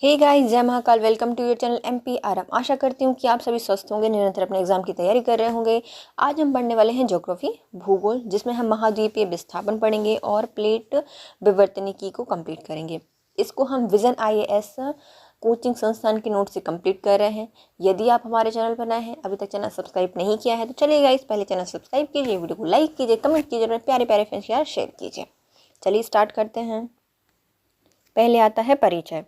हे guys, जय Mahakal. Welcome to your channel MP आरम। आशा करती हूँ कि आप सभी स्वस्थ होंगे, निरंतर अपने एग्जाम की तैयारी कर रहे होंगे। आज हम पढ़ने वाले हैं ज्योग्राफी भूगोल, जिसमें हम महाद्वीपीय विस्थापन पढ़ेंगे और प्लेट विवर्तनिकी को कंप्लीट करेंगे। इसको हम विजन IAS कोचिंग संस्थान के नोट से कंप्लीट कर रहे हैं। यदि आप हमारे चैनल पर नए हैं, अभी तक चैनल सब्सक्राइब नहीं किया है तो चलिए गाइस, पहले चैनल सब्सक्राइब कीजिए, वीडियो को लाइक कीजिए, कमेंट कीजिए और प्यारे प्यारे फ्रेंड्स यार शेयर कीजिए। चलिए स्टार्ट करते हैं। पहले आता है परिचय।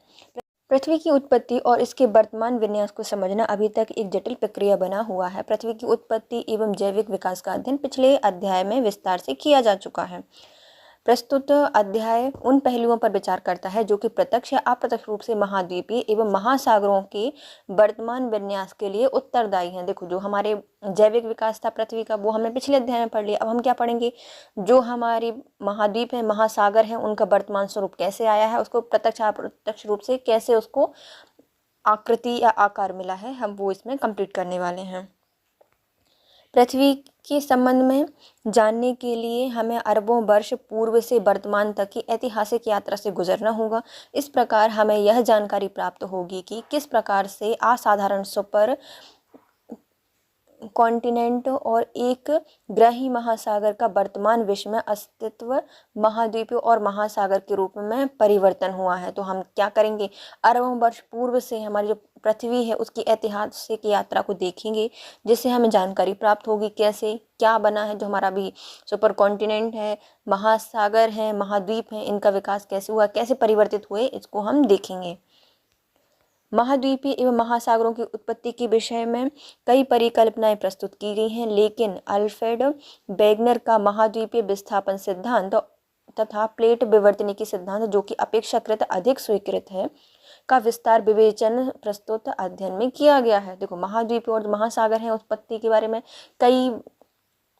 पृथ्वी की उत्पत्ति और इसके वर्तमान विन्यास को समझना अभी तक एक जटिल प्रक्रिया बना हुआ है। पृथ्वी की उत्पत्ति एवं जैविक विकास का अध्ययन पिछले अध्याय में विस्तार से किया जा चुका है। प्रस्तुत अध्याय उन पहलुओं पर विचार करता है जो कि प्रत्यक्ष या अप्रत्यक्ष रूप से महाद्वीपीय एवं महासागरों के वर्तमान विन्यास के लिए उत्तरदायी हैं। देखो, जो हमारे जैविक विकास था पृथ्वी का, वो हमने पिछले अध्याय में पढ़ लिया। अब हम क्या पढ़ेंगे? जो हमारी महाद्वीप है, महासागर है, उनका वर्तमान स्वरूप कैसे आया है, उसको प्रत्यक्ष अप्रत्यक्ष रूप से कैसे उसको आकृति या आकार मिला है, हम वो इसमें कंप्लीट करने वाले हैं। पृथ्वी के संबंध में जानने के लिए हमें अरबों वर्ष पूर्व से वर्तमान तक की ऐतिहासिक यात्रा से गुजरना होगा। इस प्रकार हमें यह जानकारी प्राप्त होगी कि किस प्रकार से असाधारण सुपर कॉन्टिनेंट और एक ग्रही महासागर का वर्तमान विश्व में अस्तित्व महाद्वीप और महासागर के रूप में परिवर्तन हुआ है। तो हम क्या करेंगे? अरबों वर्ष पूर्व से हमारी जो पृथ्वी है उसकी ऐतिहासिक यात्रा को देखेंगे, जिससे हमें जानकारी प्राप्त होगी कैसे क्या बना है। जो हमारा भी सुपर कॉन्टिनेंट है, महासागर है, महाद्वीप है, इनका विकास कैसे हुआ, कैसे परिवर्तित हुए, इसको हम देखेंगे। महाद्वीपीय एवं महासागरों की उत्पत्ति के विषय में कई परिकल्पनाएं प्रस्तुत की गई हैं, लेकिन अल्फ्रेड वेगनर का महाद्वीपीय विस्थापन सिद्धांत तथा प्लेट विवर्तनिकी सिद्धांत, जो कि अपेक्षाकृत अधिक स्वीकृत है, का विस्तार विवेचन प्रस्तुत अध्ययन में किया गया है। देखो, महाद्वीप और महासागर हैं, उत्पत्ति के बारे में कई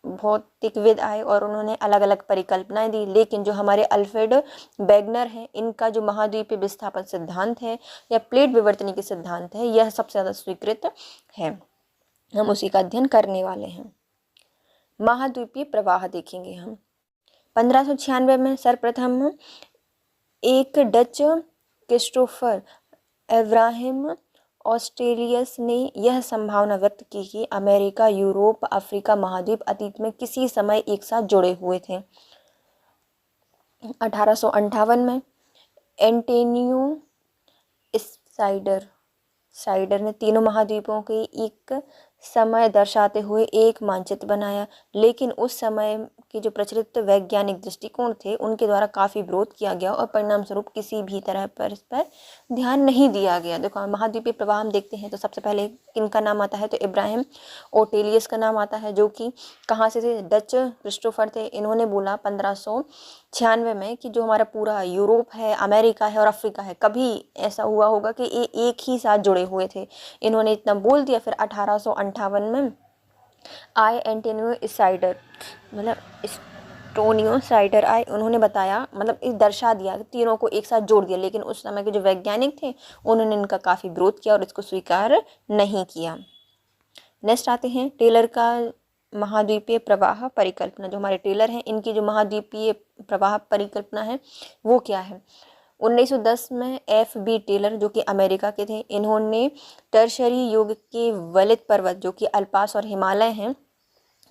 भौतिकविद आए और उन्होंने अलग अलग परिकल्पनाएं दी, लेकिन जो हमारे अल्फ्रेड वेगनर हैं, इनका जो महाद्वीपीय विस्थापन सिद्धांत है या प्लेट विवर्तनिकी सिद्धांत है, यह सबसे ज़्यादा स्वीकृत है। हम उसी का अध्ययन करने वाले हैं। महाद्वीपीय प्रवाह देखेंगे हम। 1596 में सर्वप्रथम एक डच क्रिस्टोफर एब्राहिम ऑस्ट्रेलियस ने यह संभावना व्यक्त की कि अमेरिका, यूरोप, अफ्रीका महाद्वीप अतीत में किसी समय एक साथ जुड़े हुए थे। 1858 में एंटोनियो साइडर ने तीनों महाद्वीपों के एक समय दर्शाते हुए एक मानचित्र बनाया, लेकिन उस समय के जो प्रचलित वैज्ञानिक दृष्टिकोण थे उनके द्वारा काफ़ी विरोध किया गया और परिणाम स्वरूप किसी भी तरह पर इस पर ध्यान नहीं दिया गया। देखो, महाद्वीपीय प्रवाह हम देखते हैं तो सबसे पहले किनका नाम आता है? तो इब्राहिम ओटेलियस का नाम आता है, जो कि कहाँ से थे? डच क्रिस्टोफर थे। इन्होंने बोला 1596 में कि जो हमारा पूरा यूरोप है, अमेरिका है और अफ्रीका है, कभी ऐसा हुआ होगा कि ये एक ही साथ जुड़े हुए थे। इन्होंने इतना बोल दिया। फिर 1858 में एंटोनियो साइडर आए, उन्होंने बताया, मतलब इस दर्शा दिया, तीनों को एक साथ जोड़ दिया, लेकिन उस समय के जो वैज्ञानिक थे उन्होंने इनका काफ़ी विरोध किया और इसको स्वीकार नहीं किया। नेक्स्ट आते हैं टेलर का महाद्वीपीय प्रवाह परिकल्पना। जो हमारे टेलर हैं, इनकी जो महाद्वीपीय प्रवाह परिकल्पना है वो क्या है? 1910 में FB टेलर, जो कि अमेरिका के थे, इन्होंने टर्शरी युग के वलित पर्वत, जो कि अल्पास और हिमालय हैं,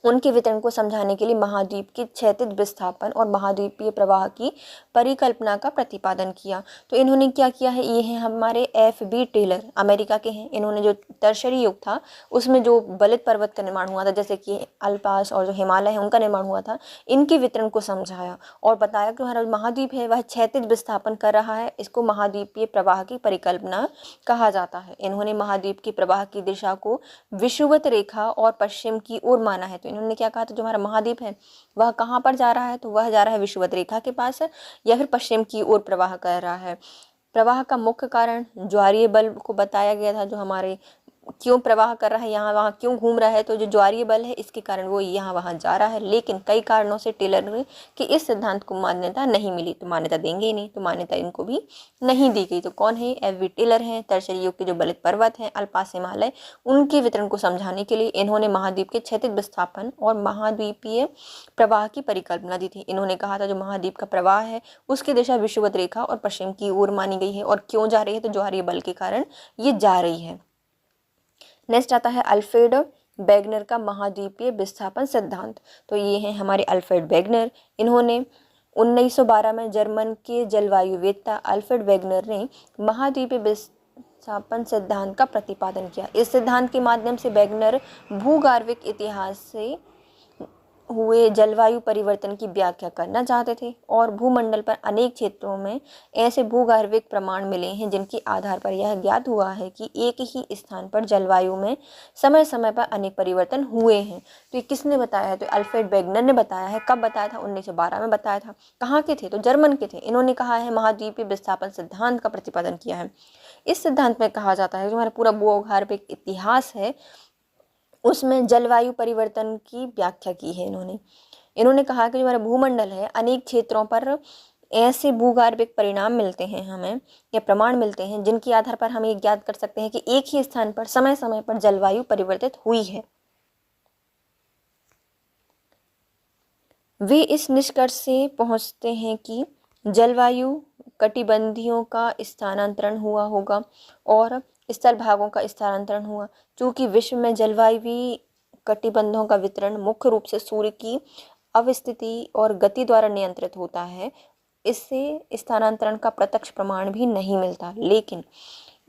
उनके वितरण को समझाने के लिए महाद्वीप के क्षैतिज विस्थापन और महाद्वीपीय प्रवाह की परिकल्पना का प्रतिपादन किया। तो इन्होंने क्या किया है? ये हैं हमारे FB टेलर, अमेरिका के हैं। इन्होंने जो टर्शरी युग था उसमें जो वलित पर्वत का निर्माण हुआ था, जैसे कि अल्पास और जो हिमालय है उनका निर्माण हुआ था, इनके वितरण को समझाया और बताया कि हमारा महाद्वीप है वह क्षैतिज विस्थापन कर रहा है। इसको महाद्वीपीय प्रवाह की परिकल्पना कहा जाता है। इन्होंने महाद्वीप की प्रवाह की दिशा को विषुवत रेखा और पश्चिम की ओर माना है। तो इन्होंने क्या कहा था? जो हमारा महाद्वीप है वह कहाँ पर जा रहा है? तो वह जा रहा है विषुवत रेखा के पास या फिर पश्चिम की ओर प्रवाह कर रहा है। प्रवाह का मुख्य कारण ज्वारीय बल को बताया गया था। जो हमारे क्यों प्रवाह कर रहा है, यहाँ वहाँ क्यों घूम रहा है, तो जो ज्वारीय बल है इसके कारण वो यहाँ वहाँ जा रहा है। लेकिन कई कारणों से टेलर के इस सिद्धांत को मान्यता नहीं मिली, तो मान्यता देंगे ही नहीं, तो मान्यता इनको भी नहीं दी गई। तो कौन है? एफ.वी. टेलर हैं। टर्शरी युग के जो बलित पर्वत हैं, अल्पास हिमालय, उनके वितरण को समझाने के लिए इन्होंने महाद्वीप के क्षैतिज विस्थापन और महाद्वीपीय प्रवाह की परिकल्पना दी थी। इन्होंने कहा था जो महाद्वीप का प्रवाह है उसकी दिशा विषुवत रेखा और पश्चिम की ओर मानी गई है। और क्यों जा रही है? तो ज्वारीय बल के कारण ये जा रही है। नेक्स्ट आता है अल्फ्रेड वेगनर का महाद्वीपीय विस्थापन सिद्धांत। तो ये हैं हमारे अल्फ्रेड वेगनर। इन्होंने 1912 में जर्मन के जलवायुवेत्ता अल्फ्रेड वेगनर ने महाद्वीपीय विस्थापन सिद्धांत का प्रतिपादन किया। इस सिद्धांत के माध्यम से वेगनर भूगर्भिक इतिहास से हुए जलवायु परिवर्तन की व्याख्या करना चाहते थे और भूमंडल पर अनेक क्षेत्रों में ऐसे भूगर्भिक प्रमाण मिले हैं जिनके आधार पर यह ज्ञात हुआ है कि एक ही स्थान पर जलवायु में समय समय पर अनेक परिवर्तन हुए हैं। तो ये किसने बताया है? तो अल्फ्रेड वेगनर ने बताया है। कब बताया था? 1912 में बताया था। कहाँ के थे? तो जर्मन के थे। इन्होंने कहा है महाद्वीपीय विस्थापन सिद्धांत का प्रतिपादन किया है। इस सिद्धांत में कहा जाता है जो हमारा पूरा भूगर्भिक इतिहास है उसमें जलवायु परिवर्तन की व्याख्या की है। इन्होंने कहा कि जो हमारा भूमंडल है अनेक क्षेत्रों पर ऐसे भूगर्भिक परिणाम मिलते हैं हमें या प्रमाण मिलते हैं जिनके आधार पर हम ये ज्ञात कर सकते हैं कि एक ही स्थान पर समय समय पर जलवायु परिवर्तित हुई है। वे इस निष्कर्ष से पहुंचते हैं कि जलवायु कटिबंधियों का स्थानांतरण हुआ होगा और स्थल भागों का स्थानांतरण हुआ। चूँकि विश्व में जलवायु कटिबंधों का वितरण मुख्य रूप से सूर्य की अवस्थिति और गति द्वारा नियंत्रित होता है, इससे स्थानांतरण का प्रत्यक्ष प्रमाण भी नहीं मिलता। लेकिन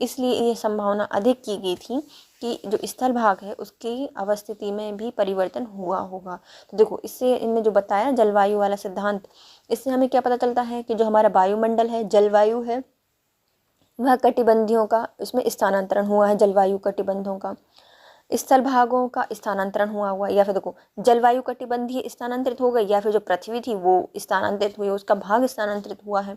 इसलिए ये संभावना अधिक की गई थी कि जो स्थल भाग है उसकी अवस्थिति में भी परिवर्तन हुआ होगा। तो देखो इससे इनने जो बताया जलवायु वाला सिद्धांत, इससे हमें क्या पता चलता है कि जो हमारा वायुमंडल है, जलवायु है, वह कटिबंधियों का इसमें स्थानांतरण हुआ है। जलवायु कटिबंधों का स्थल भागों का स्थानांतरण हुआ या फिर देखो जलवायु कटिबंधीय स्थानांतरित हो गई या फिर जो पृथ्वी थी वो स्थानांतरित हुई, उसका भाग स्थानांतरित हुआ है।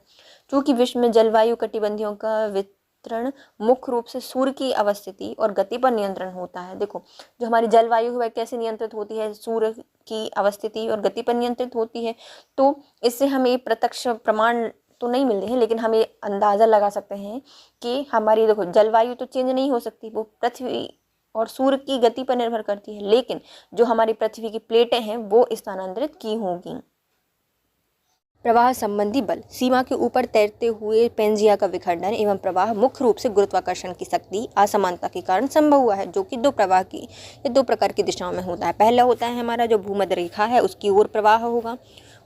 क्योंकि विश्व में जलवायु कटिबंधियों का वितरण मुख्य रूप से सूर्य की अवस्थिति और गति पर नियंत्रण होता है। देखो जो हमारी जलवायु है वह कैसे नियंत्रित होती है? सूर्य की अवस्थिति और गति पर नियंत्रित होती है। तो इससे हमें प्रत्यक्ष प्रमाण तो नहीं मिल रहे हैं लेकिन हम ये अंदाज़ा लगा सकते हैं कि हमारी देखो जलवायु तो चेंज नहीं हो सकती, वो पृथ्वी और सूर्य की गति पर निर्भर करती है, लेकिन जो हमारी पृथ्वी की प्लेटें हैं वो स्थानांतरित की होंगी। प्रवाह संबंधी बल। सीमा के ऊपर तैरते हुए पेंजिया का विखंडन एवं प्रवाह मुख्य रूप से गुरुत्वाकर्षण की शक्ति असमानता के कारण संभव हुआ है, जो कि दो प्रकार की दिशाओं में होता है। पहला होता है हमारा जो भूमध्य रेखा है उसकी ओर प्रवाह होगा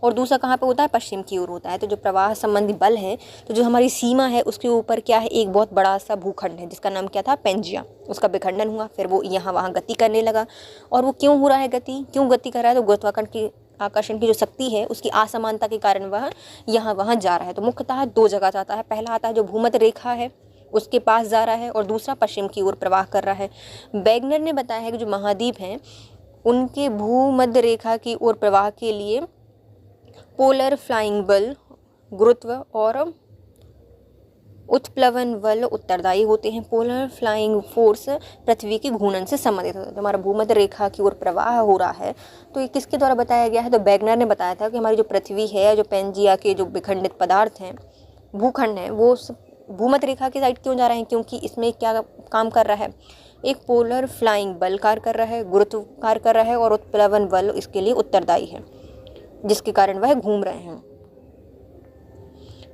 और दूसरा कहाँ पे होता है? पश्चिम की ओर होता है। तो जो प्रवाह संबंधी बल है, तो जो हमारी सीमा है उसके ऊपर क्या है? एक बहुत बड़ा सा भूखंड है जिसका नाम क्या था? पेंजिया। उसका विखंडन हुआ, फिर वो यहाँ वहाँ गति करने लगा। और वो क्यों हो रहा है गति? क्यों गति कर रहा है? तो गुरुत्वाकर्षण की जो शक्ति है उसकी असमानता के कारण वह यहाँ वहाँ जा रहा है। तो मुख्यतः दो जगह जाता है। पहला आता है जो भूमध्य रेखा है उसके पास जा रहा है और दूसरा पश्चिम की ओर प्रवाह कर रहा है। वेगनर ने बताया है कि जो महाद्वीप हैं उनके भूमध्य रेखा की ओर प्रवाह के लिए पोलर फ्लाइंग बल, गुरुत्व और उत्प्लवन बल उत्तरदायी होते हैं। पोलर फ्लाइंग फोर्स पृथ्वी के घूर्णन से संबंधित होता है। हमारा भूमध्य रेखा की ओर प्रवाह हो रहा है तो ये किसके द्वारा बताया गया है? तो वेगनर ने बताया था कि हमारी जो पृथ्वी है, जो पेंजिया के जो विखंडित पदार्थ हैं, भूखंड हैं, वो भूमध्य रेखा की साइड क्यों जा रहे हैं? क्योंकि इसमें क्या काम कर रहा है? एक पोलर फ्लाइंग बल कार्य कर रहा है, गुरुत्व कार्य कर रहा है और उत्प्लवन बल इसके लिए उत्तरदायी है, जिसके कारण वह घूम रहे हैं।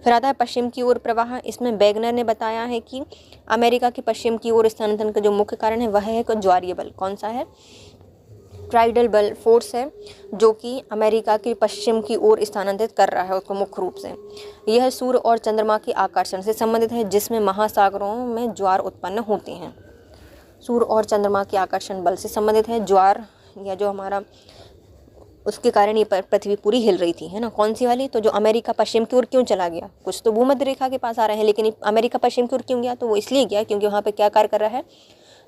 फिर आता है पश्चिम की ओर प्रवाह। इसमें वेगनर ने बताया है कि अमेरिका के पश्चिम की ओर स्थानांतरण का जो मुख्य कारण है वह है ज्वारीय बल। कौन सा है? ट्राइडल बल फोर्स है जो कि अमेरिका के पश्चिम की ओर स्थानांतरित कर रहा है उसको मुख्य रूप से। यह सूर्य और चंद्रमा के आकर्षण से संबंधित है जिसमें महासागरों में ज्वार उत्पन्न होते हैं। सूर्य और चंद्रमा के आकर्षण बल से संबंधित है ज्वार, या जो हमारा उसके कारण ये पृथ्वी पूरी हिल रही थी, है ना। कौन सी वाली? तो जो अमेरिका पश्चिम की ओर क्यों चला गया? कुछ तो भूमध्य रेखा के पास आ रहे हैं, लेकिन अमेरिका पश्चिम की ओर क्यों गया? तो वो इसलिए गया क्योंकि वहाँ पे क्या कार्य कर रहा है?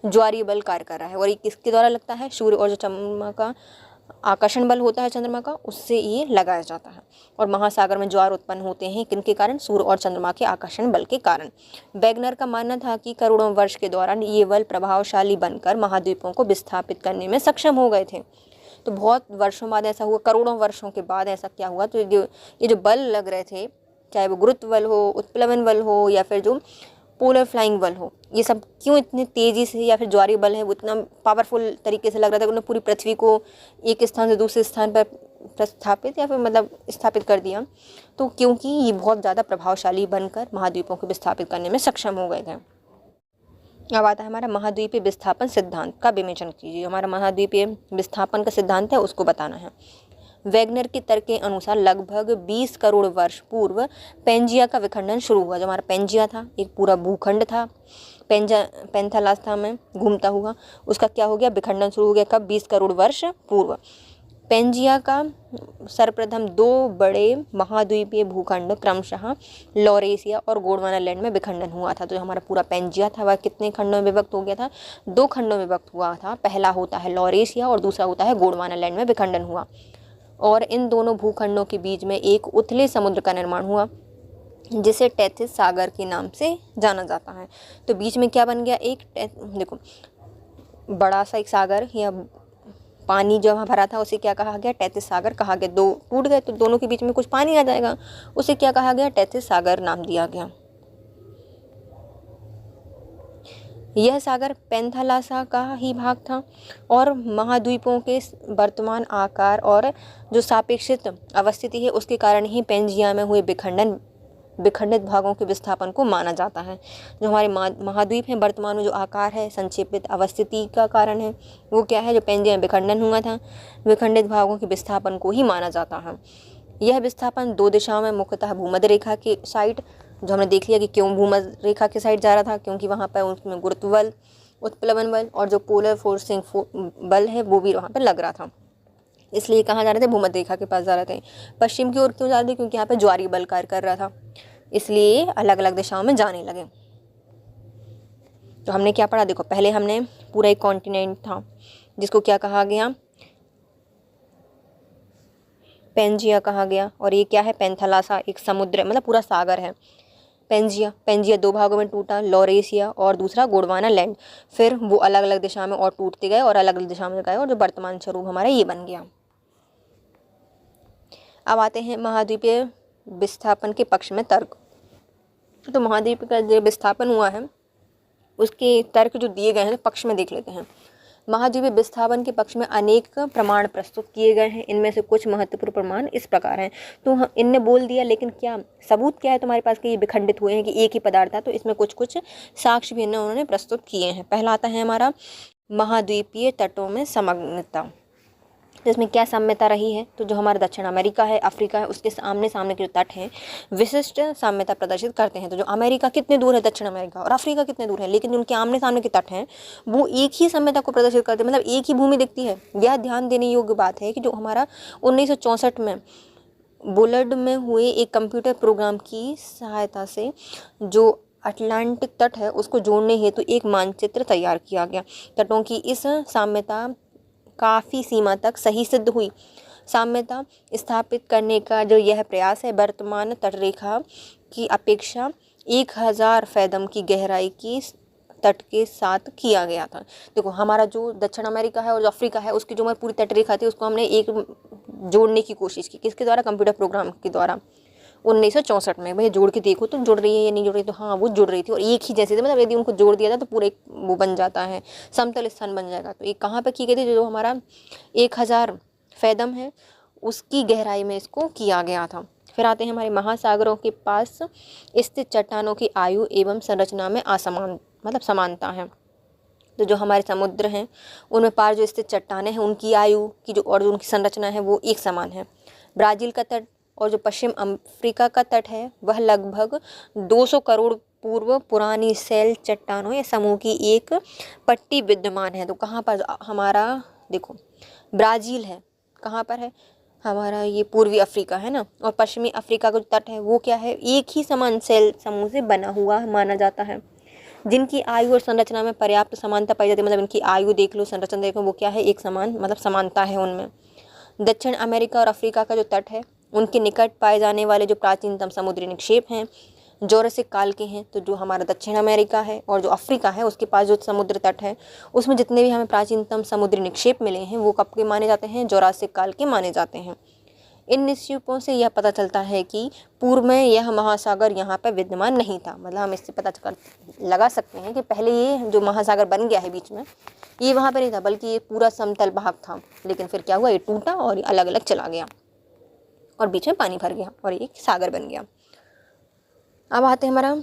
ज्वारीय बल कार्य कर रहा है। और ये किसके द्वारा लगता है? सूर्य और जो चंद्रमा का आकर्षण बल होता है चंद्रमा का, उससे ये लगाया जाता है। और महासागर में ज्वार उत्पन्न होते हैं किनके कारण? सूर्य और चंद्रमा के आकर्षण बल के कारण। वैगनर का मानना था कि करोड़ों वर्ष के दौरान ये बल प्रभावशाली बनकर महाद्वीपों को विस्थापित करने में सक्षम हो गए थे। तो बहुत वर्षों बाद ऐसा हुआ, करोड़ों वर्षों के बाद ऐसा क्या हुआ, तो ये जो बल लग रहे थे, चाहे वो गुरुत्व बल हो, उत्प्लवन बल हो, या फिर जो पोलर फ्लाइंग बल हो, ये सब क्यों इतने तेज़ी से, या फिर ज्वारीय बल है वो इतना पावरफुल तरीके से लग रहा था कि उन्होंने पूरी पृथ्वी को एक स्थान से दूसरे स्थान पर प्रस्थापित या फिर मतलब स्थापित कर दिया। तो क्योंकि ये बहुत ज़्यादा प्रभावशाली बनकर महाद्वीपों को विस्थापित करने में सक्षम हो गए थे। अब आता है हमारा महाद्वीपीय विस्थापन सिद्धांत का विवेचन कीजिए। हमारा महाद्वीपीय विस्थापन का सिद्धांत है, उसको बताना है। वैगनर के तर्क के अनुसार लगभग 20 करोड़ वर्ष पूर्व पेंजिया का विखंडन शुरू हुआ। जो हमारा पेंजिया था, एक पूरा भूखंड था, पेंथालास्था में घूमता हुआ, उसका क्या हो गया, विखंडन शुरू हो गया। कब? 20 करोड़ वर्ष पूर्व। पेंजिया का सर्वप्रथम 2 बड़े महाद्वीपीय भूखंड क्रमशः लॉरेशिया और गोंडवाना लैंड में विखंडन हुआ था। तो जो हमारा पूरा पेंजिया था वह कितने खंडों में विभक्त हो गया था? 2 खंडों में विभक्त हुआ था। पहला होता है लॉरेशिया और दूसरा होता है गोंडवाना लैंड में विखंडन हुआ। और इन दोनों भूखंडों के बीच में एक उथले समुद्र का निर्माण हुआ जिसे टेथिस सागर के नाम से जाना जाता है। तो बीच में क्या बन गया? एक देखो, बड़ा सा एक सागर या पानी जो वहाँ भरा था उसे क्या कहा गया? टेथिस सागर कहा गया। 2 टूट गए तो दोनों के बीच में कुछ पानी आ जाएगा, उसे क्या कहा गया? टेथिस सागर नाम दिया गया। यह सागर पेंथालासा का ही भाग था और महाद्वीपों के वर्तमान आकार और जो सापेक्षित अवस्थिति है उसके कारण ही पेंजिया में हुए विखंडित भागों के विस्थापन को माना जाता है। जो हमारे महाद्वीप हैं वर्तमान में जो आकार है, संक्षेपित अवस्थिति का कारण है, वो क्या है? जो पेंजिया में विखंडन हुआ था, विखंडित भागों के विस्थापन को ही माना जाता है। यह विस्थापन 2 दिशाओं में, मुख्यतः भूमध्य रेखा की साइड, जो हमने देख लिया कि क्यों भूमध्य रेखा के साइड जा रहा था, क्योंकि वहाँ पर उसमें गुरुत्व बल, उत्प्लवन बल और जो पोलर फोर्सिंग बल है वो भी वहाँ पर लग रहा था, इसलिए कहाँ जा रहे थे? भूमध्य रेखा के पास जा रहे थे। पश्चिम की ओर क्यों जा रहे थे? क्योंकि यहाँ पे ज्वारीय बल कार्य कर रहा था, इसलिए अलग अलग दिशाओं में जाने लगे। तो हमने क्या पढ़ा? देखो, पहले हमने पूरा एक कॉन्टिनेंट था जिसको क्या कहा गया? पेंजिया कहा गया। और ये क्या है? पेंथालासा, एक समुद्र मतलब पूरा सागर है। पेंजिया 2 भागों में टूटा, लॉरेशिया और दूसरा गोंडवाना लैंड। फिर वो अलग अलग दिशा में और टूटते गए और अलग अलग दिशा में गए और जो वर्तमान स्वरूप हमारा ये बन गया। अब आते हैं महाद्वीपीय विस्थापन के पक्ष में तर्क। तो महाद्वीप का जो विस्थापन हुआ है उसके तर्क जो दिए गए हैं पक्ष में देख लेते हैं। महाद्वीपीय विस्थापन के पक्ष में अनेक प्रमाण प्रस्तुत किए गए हैं। इनमें से कुछ महत्वपूर्ण प्रमाण इस प्रकार हैं। तो इनने बोल दिया, लेकिन क्या सबूत क्या है तुम्हारे पास कि ये विखंडित हुए हैं, कि एक ही पदार्थ था? तो इसमें कुछ कुछ साक्ष्य भी उन्होंने प्रस्तुत किए हैं। पहला आता है हमारा महाद्वीपीय तटों में समग्रता। तो इसमें क्या साम्यता रही है? तो जो हमारा दक्षिण अमेरिका है, अफ्रीका है, उसके आमने सामने के जो तट हैं विशिष्ट साम्यता प्रदर्शित करते हैं। तो जो अमेरिका कितने दूर है, दक्षिण अमेरिका, और अफ्रीका कितने दूर है, लेकिन उनके आमने सामने के तट हैं वो एक ही साम्यता को प्रदर्शित करते हैं, मतलब एक ही भूमि दिखती है। यह ध्यान देने योग्य बात है कि जो हमारा 1964 में बुलर्ड में हुए एक कंप्यूटर प्रोग्राम की सहायता से जो अटलांटिक तट है उसको जोड़ने हेतु एक मानचित्र तैयार किया गया। तटों की इस साम्यता काफ़ी सीमा तक सही सिद्ध हुई। साम्यता स्थापित करने का जो यह प्रयास है वर्तमान तटरेखा की अपेक्षा 1000 फैदम की गहराई की तट के साथ किया गया था। देखो, हमारा जो दक्षिण अमेरिका है और जो अफ्रीका है उसकी जो हमारी पूरी तटरेखा थी उसको हमने एक जोड़ने की कोशिश की। किसके द्वारा? कंप्यूटर प्रोग्राम के द्वारा 1964 में। भैया जोड़ के देखो तो जुड़ रही है या नहीं जुड़ रही? तो हाँ, वो जुड़ रही थी और एक ही जैसे थे, मतलब यदि उनको जोड़ दिया था तो पूरे वो बन जाता है, समतल स्थान बन जाएगा। तो ये कहाँ पर की गई थी? जो हमारा 1000 फैदम है उसकी गहराई में इसको किया गया था। फिर आते हैं हमारे महासागरों के पास स्थित चट्टानों की आयु एवं संरचना में समानता है। तो जो हमारे समुद्र हैं उनमें पार जो स्थित चट्टानें हैं उनकी आयु की जो और जो उनकी संरचना है वो एक समान है। ब्राज़ील का तट और जो पश्चिम अफ्रीका का तट है वह लगभग 200 करोड़ पूर्व पुरानी सेल चट्टानों या समूह की एक पट्टी विद्यमान है। तो कहाँ पर हमारा देखो ब्राज़ील है, कहाँ पर है? हमारा ये पूर्वी अफ्रीका है ना, और पश्चिमी अफ्रीका का जो तट है वो क्या है? एक ही समान सेल समूह से बना हुआ माना जाता है, जिनकी आयु और संरचना में पर्याप्त समानता पाई जाती है। मतलब इनकी आयु देख लो, संरचना देख लो, वो क्या है? एक समान, मतलब समानता है उनमें। दक्षिण अमेरिका और अफ्रीका का जो तट है उनके निकट पाए जाने वाले जो प्राचीनतम समुद्री निक्षेप हैं जोरासिक काल के हैं। तो जो हमारा दक्षिण अमेरिका है और जो अफ्रीका है उसके पास जो समुद्र तट है उसमें जितने भी हमें प्राचीनतम समुद्री निक्षेप मिले हैं वो कब के माने जाते हैं, जोरासिक काल के माने जाते हैं। इन निक्षेपों से यह पता चलता है कि पूर्व में यह महासागर यहाँ पर विद्यमान नहीं था। मतलब हम इससे पता लगा सकते हैं कि पहले ये जो महासागर बन गया है बीच में ये वहाँ पर नहीं था, बल्कि ये पूरा समतल भाग था। लेकिन फिर क्या हुआ, ये टूटा और ये अलग अलग चला गया और बीच में पानी भर गया और एक सागर बन गया। अब आते हैं हमारा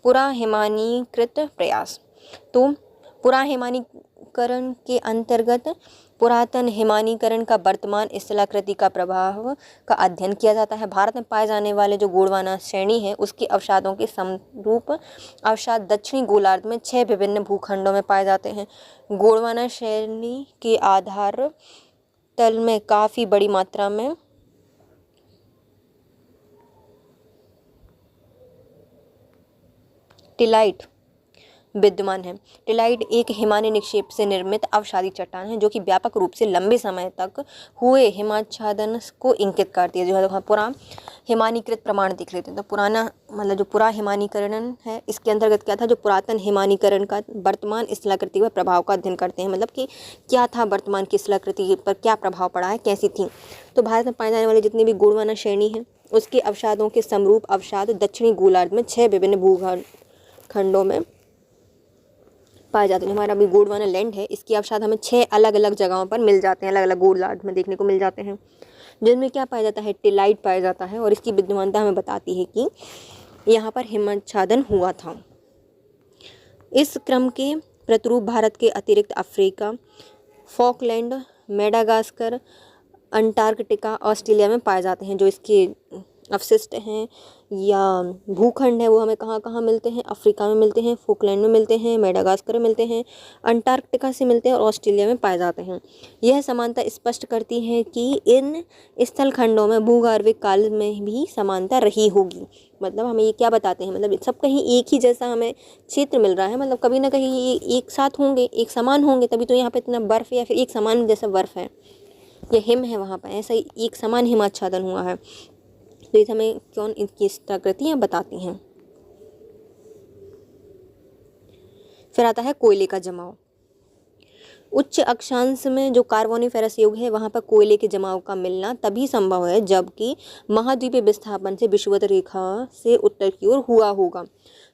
पुरा हिमानीकृत प्रयास। तो पुरा हिमानीकरण के अंतर्गत पुरातन हिमानीकरण का वर्तमान स्थलाकृति का प्रभाव का अध्ययन किया जाता है। भारत में पाए जाने वाले जो गोंडवाना श्रेणी है उसके अवसादों के समरूप अवसाद दक्षिणी गोलार्ध में 6 विभिन्न भूखंडों में पाए जाते हैं। गोंडवाना श्रेणी के आधार तल में काफ़ी बड़ी मात्रा में टिलाइट विद्यमान है। टिलाइट एक हिमानी निक्षेप से निर्मित अवसादी चट्टान है जो कि व्यापक रूप से लंबे समय तक हुए हिमाच्छादन को इंगित करती है। जो है पूरा हिमानीकृत प्रमाण देख लेते हैं। तो पुराना मतलब जो पूरा हिमानीकरण है इसके अंतर्गत क्या था, जो पुरातन हिमानीकरण का वर्तमान स्थलाकृति पर प्रभाव का अध्ययन करते हैं। मतलब कि क्या था वर्तमान की स्थलाकृति पर क्या प्रभाव पड़ा है, कैसी थी। तो भारत में पाए जाने वाले जितने भी गोंडवाना श्रेणी है उसके अवसादों के समरूप अवसाद दक्षिणी गोलार्ध में 6 विभिन्न भूखंडों में पाए जाते हैं। हमारा अभी गोंडवाना लैंड है इसके अवसाद हमें 6 अलग अलग जगहों पर मिल जाते हैं, अलग अलग गोलार्ध में देखने को मिल जाते हैं, जिनमें क्या पाया जाता है, टिलाइट पाया जाता है। और इसकी विद्यमानता हमें बताती है कि यहाँ पर हिमाच्छादन हुआ था। इस क्रम के प्रतिरूप भारत के अतिरिक्त Africa, Falkland, Madagascar, Antarctica, Australia में पाए जाते हैं। जो इसके अवशिष्ट हैं या भूखंड है वो हमें कहाँ कहाँ मिलते हैं, अफ्रीका में मिलते हैं, फोकलैंड में मिलते हैं, मेडागास्कर में मिलते हैं, अंटार्कटिका से मिलते हैं और ऑस्ट्रेलिया में पाए जाते हैं। यह समानता स्पष्ट करती है कि इन स्थल खंडों में भूगर्भिक काल में भी समानता रही होगी। मतलब हमें ये क्या बताते हैं, मतलब सब कहीं एक ही जैसा हमें क्षेत्र मिल रहा है, मतलब कभी ना कहीं ये एक साथ होंगे, एक समान होंगे, तभी तो यहाँ पर इतना बर्फ़ या फिर एक समान जैसा बर्फ़ है या हिम है वहाँ पर, ऐसा ही एक समान हिमाच्छादन हुआ है। तो ये हमें कौन इनकी स्थलाकृतियाँ बताती हैं। फिर आता है कोयले का जमाव। उच्च अक्षांश में जो कार्बोनिफेरस युग है वहाँ पर कोयले के जमाव का मिलना तभी संभव है जबकि महाद्वीपीय विस्थापन से विषुवत रेखा से उत्तर की ओर हुआ होगा।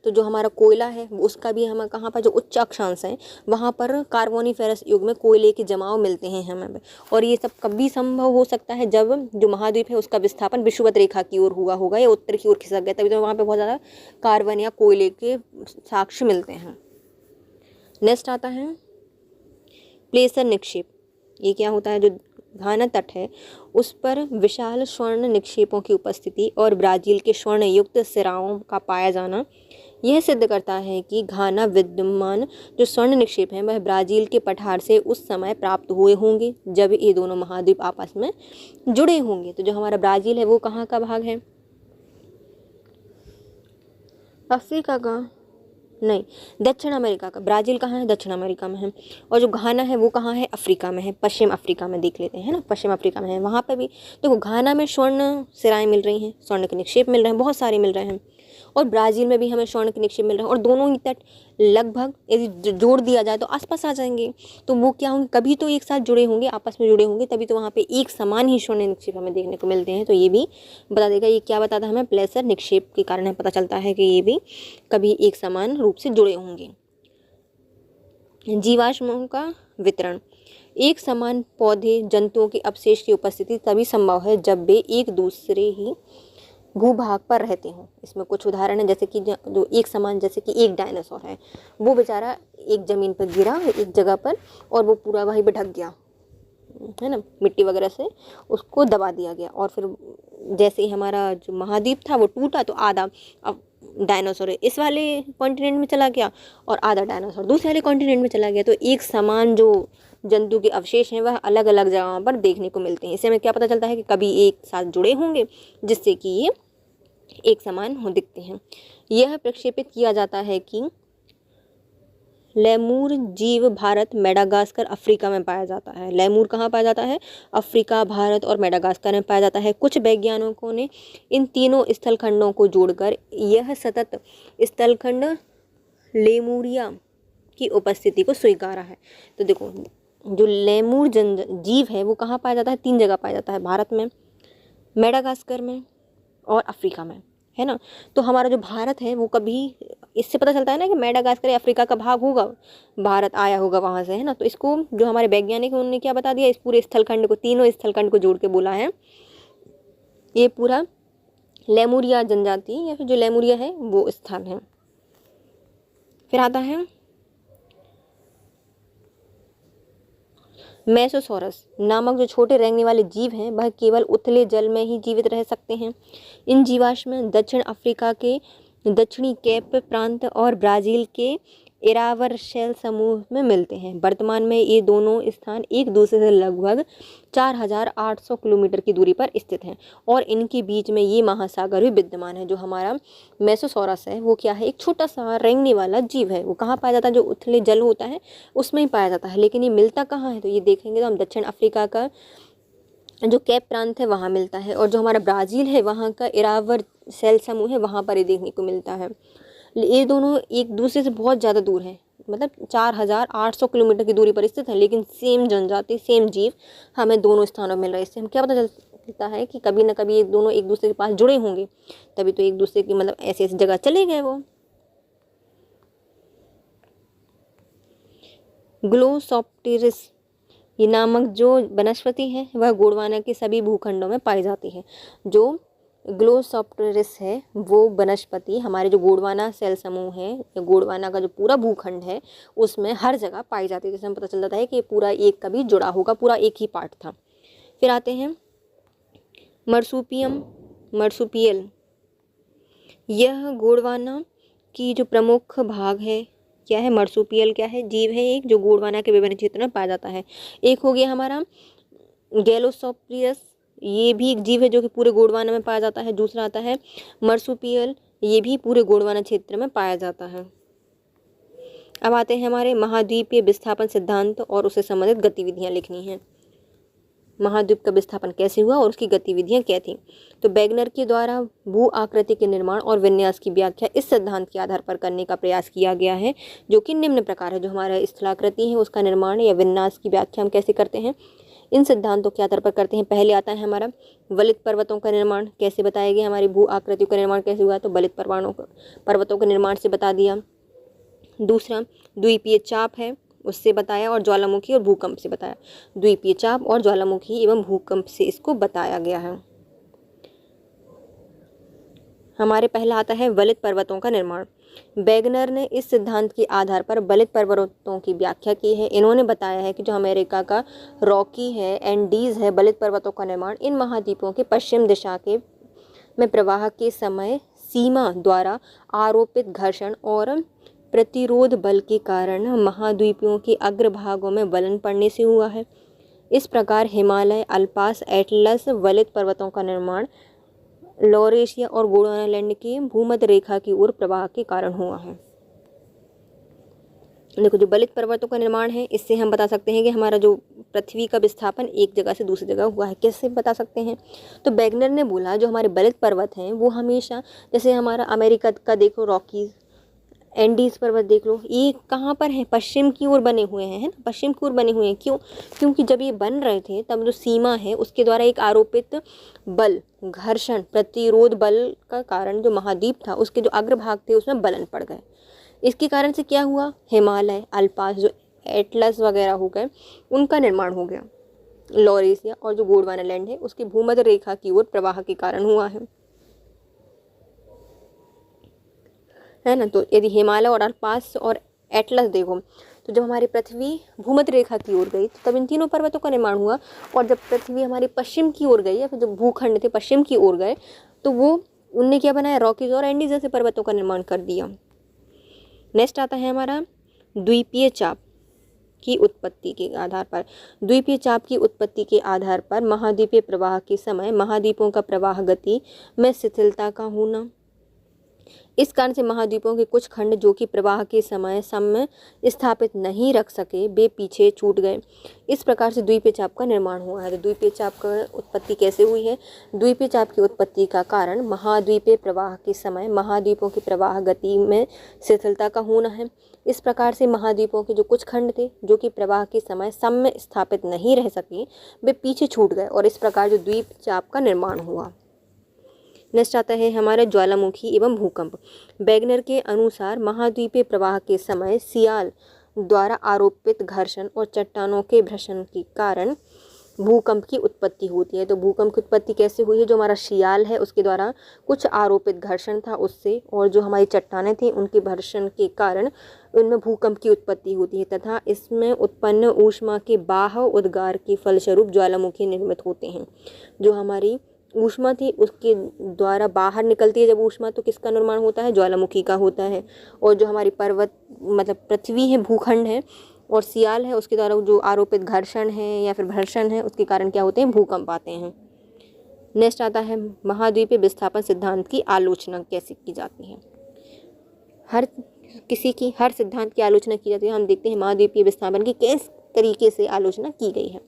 तो जो हमारा कोयला है उसका भी हमें कहाँ पर, जो उच्च अक्षांश है वहाँ पर कार्बोनिफेरस युग में कोयले के जमाव मिलते हैं हमें। और ये सब कभी संभव हो सकता है जब जो महाद्वीप है उसका विस्थापन विषुवत रेखा की ओर हुआ होगा या उत्तर की ओर खिसक गया, तभी तो वहाँ पर बहुत ज़्यादा कार्बन या कोयले के साक्ष्य मिलते हैं। नेक्स्ट आता है प्लेसर निक्षेप। ये क्या होता है, जो घाना तट है उस पर विशाल स्वर्ण निक्षेपों की उपस्थिति और ब्राज़ील के स्वर्ण युक्त सिराओं का पाया जाना यह सिद्ध करता है कि घाना विद्यमान जो स्वर्ण निक्षेप हैं वह ब्राज़ील के पठार से उस समय प्राप्त हुए होंगे जब ये दोनों महाद्वीप आपस में जुड़े होंगे। तो जो हमारा ब्राज़ील है वो कहाँ का भाग है, अफ्रीका का नहीं, दक्षिण अमेरिका का। ब्राज़ील कहाँ है, दक्षिण अमेरिका में है। और जो घाना है वो कहाँ है, अफ्रीका में है, पश्चिम अफ्रीका में देख लेते हैं ना, पश्चिम अफ्रीका में है। वहाँ पे भी देखो घाना में स्वर्ण सिराएं मिल रही हैं, स्वर्ण के निक्षेप मिल रहे हैं, बहुत सारे मिल रहे हैं। और ब्राज़ील में भी हमें स्वर्ण के निक्षेप मिल रहे हैं और दोनों ही तट लगभग यदि जोड़ दिया जाए तो आसपास आ जाएंगे। तो वो क्या होंगे, कभी तो एक साथ जुड़े होंगे, आपस में जुड़े होंगे, तभी तो वहाँ पे एक समान ही स्वर्ण निक्षेप हमें देखने को मिलते हैं। तो ये भी बता देगा, ये क्या बताता है हमें, प्लेसर निक्षेप के कारण हमें पता चलता है कि ये भी कभी एक समान रूप से जुड़े होंगे। जीवाश्मों का वितरण। एक समान पौधे जंतुओं के अवशेष की उपस्थिति तभी संभव है जब वे एक दूसरे ही भूभाग पर रहते हों। इसमें कुछ उदाहरण है, जैसे कि जो एक समान, जैसे कि एक डायनासोर है वो बेचारा एक ज़मीन पर गिरा एक जगह पर और वो पूरा वहीं पे ढक गया है ना, मिट्टी वगैरह से उसको दबा दिया गया। और फिर जैसे ही हमारा जो महाद्वीप था वो टूटा तो आधा अब डायनासोर इस वाले कॉन्टिनेंट में चला गया और आधा डायनासोर दूसरे वाले कॉन्टिनेंट में चला गया। तो एक समान जो जंतु के अवशेष हैं वह अलग अलग जगहों पर देखने को मिलते हैं। इससे हमें क्या पता चलता है कि कभी एक साथ जुड़े होंगे जिससे कि ये एक समान हो दिखते हैं। यह प्रक्षेपित किया जाता है कि लेमूर जीव भारत, मेडागास्कर, अफ्रीका में पाया जाता है। लेमूर कहाँ पाया जाता है? अफ्रीका, भारत और मेडागास्कर में पाया जाता है। कुछ वैज्ञानिकों ने इन तीनों स्थलखंडों को जोड़कर यह सतत स्थलखंड लेमूरिया की उपस्थिति को स्वीकारा है। तो देखो, जो लेमूर जीव है वो कहाँ पाया जाता है? 3 जगह पाया जाता है, भारत में, मेडागास्कर में और अफ्रीका में, है ना। तो हमारा जो भारत है वो कभी, इससे पता चलता है ना कि मेडागास्कर अफ्रीका का भाग होगा, भारत आया होगा वहाँ से, है ना। तो इसको जो हमारे वैज्ञानिक हैं उन्होंने क्या बता दिया, इस पूरे स्थलखंड को, तीनों स्थलखंड को जोड़ के बोला है ये पूरा लेमूरिया जनजाति या फिर जो लेमूरिया है वो स्थान है। फिर आता है मेसोसोरस नामक जो छोटे रेंगने वाले जीव हैं वह केवल उथले जल में ही जीवित रह सकते हैं। इन जीवाश्म दक्षिण अफ्रीका के दक्षिणी केप प्रांत और ब्राज़ील के इरावर शेल समूह में मिलते हैं। वर्तमान में ये दोनों स्थान एक दूसरे से लगभग 4800 किलोमीटर की दूरी पर स्थित हैं और इनके बीच में ये महासागर भी विद्यमान है। जो हमारा मेसोसोरस है वो क्या है? एक छोटा सा रेंगने वाला जीव है। वो कहाँ पाया जाता है? जो उथले जल होता है उसमें ही पाया जाता है। लेकिन ये मिलता कहाँ है? तो ये देखेंगे तो हम दक्षिण अफ्रीका का जो कैप प्रांत है वहाँ मिलता है और जो हमारा ब्राज़ील है वहाँ का इरावर सेल समूह है वहाँ पर ये देखने को मिलता है। ये दोनों एक दूसरे से बहुत ज़्यादा दूर हैं, मतलब 4800 किलोमीटर की दूरी पर स्थित है, लेकिन सेम जनजाति, सेम जीव हमें दोनों स्थानों में मिल रहे हैं। इससे हम क्या पता चलता है कि कभी ना कभी ये दोनों एक दूसरे के पास जुड़े होंगे, तभी तो एक दूसरे की मतलब ऐसी ऐसी जगह चले गए वो। ग्लोसोप्टेरिस ये नामक जो वनस्पति है वह गोंडवाना के सभी भूखंडों में पाई जाती है। जो ग्लोसोप्टेरिस है वो वनस्पति हमारे जो गोंडवाना सेल समूह है या गोंडवाना का जो पूरा भूखंड है उसमें हर जगह पाई जाती है। जैसे हमें पता चल जाता है कि पूरा एक कभी जुड़ा होगा, पूरा एक ही पार्ट था। फिर आते हैं मर्सुपियल। यह गोंडवाना की जो प्रमुख भाग है, क्या है? मर्सुपियल क्या है? जीव है एक, जो गोंडवाना के विभिन्न क्षेत्रों में पाया जाता है। एक हो गया हमारा गैलोसोप्रियस, ये भी एक जीव है जो कि पूरे गोंडवाना में पाया जाता है। दूसरा आता है मर्सुपियल, ये भी पूरे गोंडवाना क्षेत्र में पाया जाता है। अब आते हैं हमारे महाद्वीपीय विस्थापन सिद्धांत और उससे संबंधित गतिविधियां लिखनी है। महाद्वीप का विस्थापन कैसे हुआ और उसकी गतिविधियां क्या थी? तो वैगनर के द्वारा भू आकृति के निर्माण और विन्यास की व्याख्या इस सिद्धांत के आधार पर करने का प्रयास किया गया है, जो कि निम्न प्रकार है। जो हमारा स्थलाकृति है उसका निर्माण या विन्यास की व्याख्या हम कैसे करते हैं? इन सिद्धांतों के आधार पर करते हैं। पहले आता है हमारा वलित पर्वतों का निर्माण कैसे बताया गया, हमारी भू आकृतियों का निर्माण कैसे हुआ, तो वलित पर्वतों के निर्माण से बता दिया। दूसरा द्वीपीय चाप है उससे बताया, और ज्वालामुखी और भूकंप से बताया। द्वीपीय चाप और ज्वालामुखी एवं भूकंप से इसको बताया गया है। हमारे पहला आता है वलित पर्वतों का निर्माण। वैगनर ने इस सिद्धांत के आधार पर वलित पर्वतों की व्याख्या की है। इन्होंने बताया है कि जो अमेरिका का रॉकी है, एंडीज है, वलित पर्वतों का निर्माण इन महाद्वीपों के पश्चिम दिशा के में प्रवाह के समय सीमा द्वारा आरोपित घर्षण और प्रतिरोध बल के कारण महाद्वीपों के अग्रभागों में वलन पड़ने से हुआ है। इस प्रकार हिमालय, अल्पास, एटलस वलित पर्वतों का निर्माण लॉरेशिया और गोंडवानालैंड की भूमध्य रेखा की ओर प्रवाह के कारण हुआ है। देखो, जो वलित पर्वतों का निर्माण है इससे हम बता सकते हैं कि हमारा जो पृथ्वी का विस्थापन एक जगह से दूसरी जगह हुआ है। कैसे बता सकते हैं? तो वैगनर ने बोला जो हमारे वलित पर्वत हैं वो हमेशा, जैसे हमारा अमेरिका का देखो रॉकीज, एंडीज पर्वत देख लो, ये कहाँ पर है? पश्चिम की ओर बने हुए हैं, है ना, पश्चिम की ओर बने हुए हैं। क्यों? क्योंकि जब ये बन रहे थे तब जो सीमा है उसके द्वारा एक आरोपित बल, घर्षण, प्रतिरोध बल का कारण जो महाद्वीप था उसके जो अग्रभाग थे उसमें बलन पड़ गए। इसके कारण से क्या हुआ? हिमालय, अल्पास, जो एटलस वगैरह हो गए उनका निर्माण हो गया। लॉरेशिया और जो गोंडवानालैंड है उसकी भूमध्य रेखा की ओर प्रवाह के कारण हुआ है ना। तो यदि हिमालय और अल्पास और एटलस देखो, तो जब हमारी पृथ्वी भूमध्य रेखा की ओर गई तो तब इन तीनों पर्वतों का निर्माण हुआ, और जब पृथ्वी हमारी पश्चिम की ओर गई या फिर जो भूखंड थे पश्चिम की ओर गए तो वो उनने क्या बनाया? रॉकीज और एंडीज जैसे पर्वतों का निर्माण कर दिया। नेक्स्ट आता है हमारा द्वीपीय चाप की उत्पत्ति के आधार पर। द्वीपीय चाप की उत्पत्ति के आधार पर महाद्वीपीय प्रवाह के समय महाद्वीपों का प्रवाह गति में शिथिलता का होना, इस कारण से महाद्वीपों के कुछ खंड जो कि प्रवाह के समय समय स्थापित नहीं रख सके वे पीछे छूट गए। इस प्रकार से द्वीपीय चाप का निर्माण हुआ है। तो द्वीपीय चाप का उत्पत्ति कैसे हुई है? द्वीपीय चाप की उत्पत्ति का कारण महाद्वीपीय प्रवाह के समय महाद्वीपों की प्रवाह गति में शिथिलता का होना है। इस प्रकार से महाद्वीपों के जो कुछ खंड थे जो कि प्रवाह के समय समय स्थापित नहीं रह सके वे पीछे छूट गए और इस प्रकार जो द्वीप चाप का निर्माण हुआ। नेक्स्ट आता है हमारा ज्वालामुखी एवं भूकंप। वैगनर के अनुसार महाद्वीपीय प्रवाह के समय सियाल द्वारा आरोपित घर्षण और चट्टानों के भ्रषण के कारण भूकंप की उत्पत्ति होती है। तो भूकंप की उत्पत्ति कैसे हुई है? जो हमारा शियाल है उसके द्वारा कुछ आरोपित घर्षण था उससे, और जो हमारी चट्टानें थी उनके घर्षण के कारण उनमें भूकंप की उत्पत्ति होती है तथा इसमें उत्पन्न ऊष्मा के बाह्य उद्गार के फलस्वरूप ज्वालामुखी निर्मित होते हैं। जो हमारी ऊष्मा थी उसके द्वारा बाहर निकलती है जब ऊष्मा, तो किसका निर्माण होता है? ज्वालामुखी का होता है। और जो हमारी पर्वत मतलब पृथ्वी है, भूखंड है, और सियाल है उसके द्वारा जो आरोपित घर्षण है या फिर घर्षण है उसके कारण क्या होते हैं? भूकंप आते हैं। नेक्स्ट आता है महाद्वीपीय विस्थापन सिद्धांत की आलोचना कैसे की जाती है। हर सिद्धांत की आलोचना की जाती है। हम देखते हैं महाद्वीपीय विस्थापन की किस तरीके से आलोचना की गई है।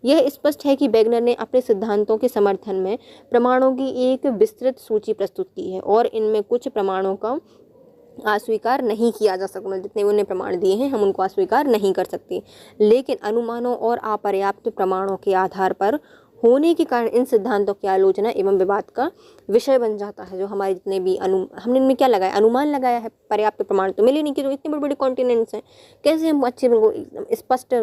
यह स्पष्ट है कि वैगनर ने अपने सिद्धांतों के समर्थन में प्रमाणों की एक विस्तृत सूची प्रस्तुत की है और इनमें कुछ प्रमाणों का अस्वीकार नहीं किया जा सकता। जितने उन्होंने प्रमाण दिए हैं हम उनको अस्वीकार नहीं कर सकते, लेकिन अनुमानों और अपर्याप्त प्रमाणों के आधार पर होने के कारण इन सिद्धांतों की आलोचना एवं विवाद का विषय बन जाता है। जो हमारे जितने भी हमने इनमें क्या लगाया? अनुमान लगाया है। पर्याप्त प्रमाण तो मिले नहीं कि जो इतने बड़े बड़े कॉन्टिनेंट्स हैं कैसे हम अच्छे स्पष्ट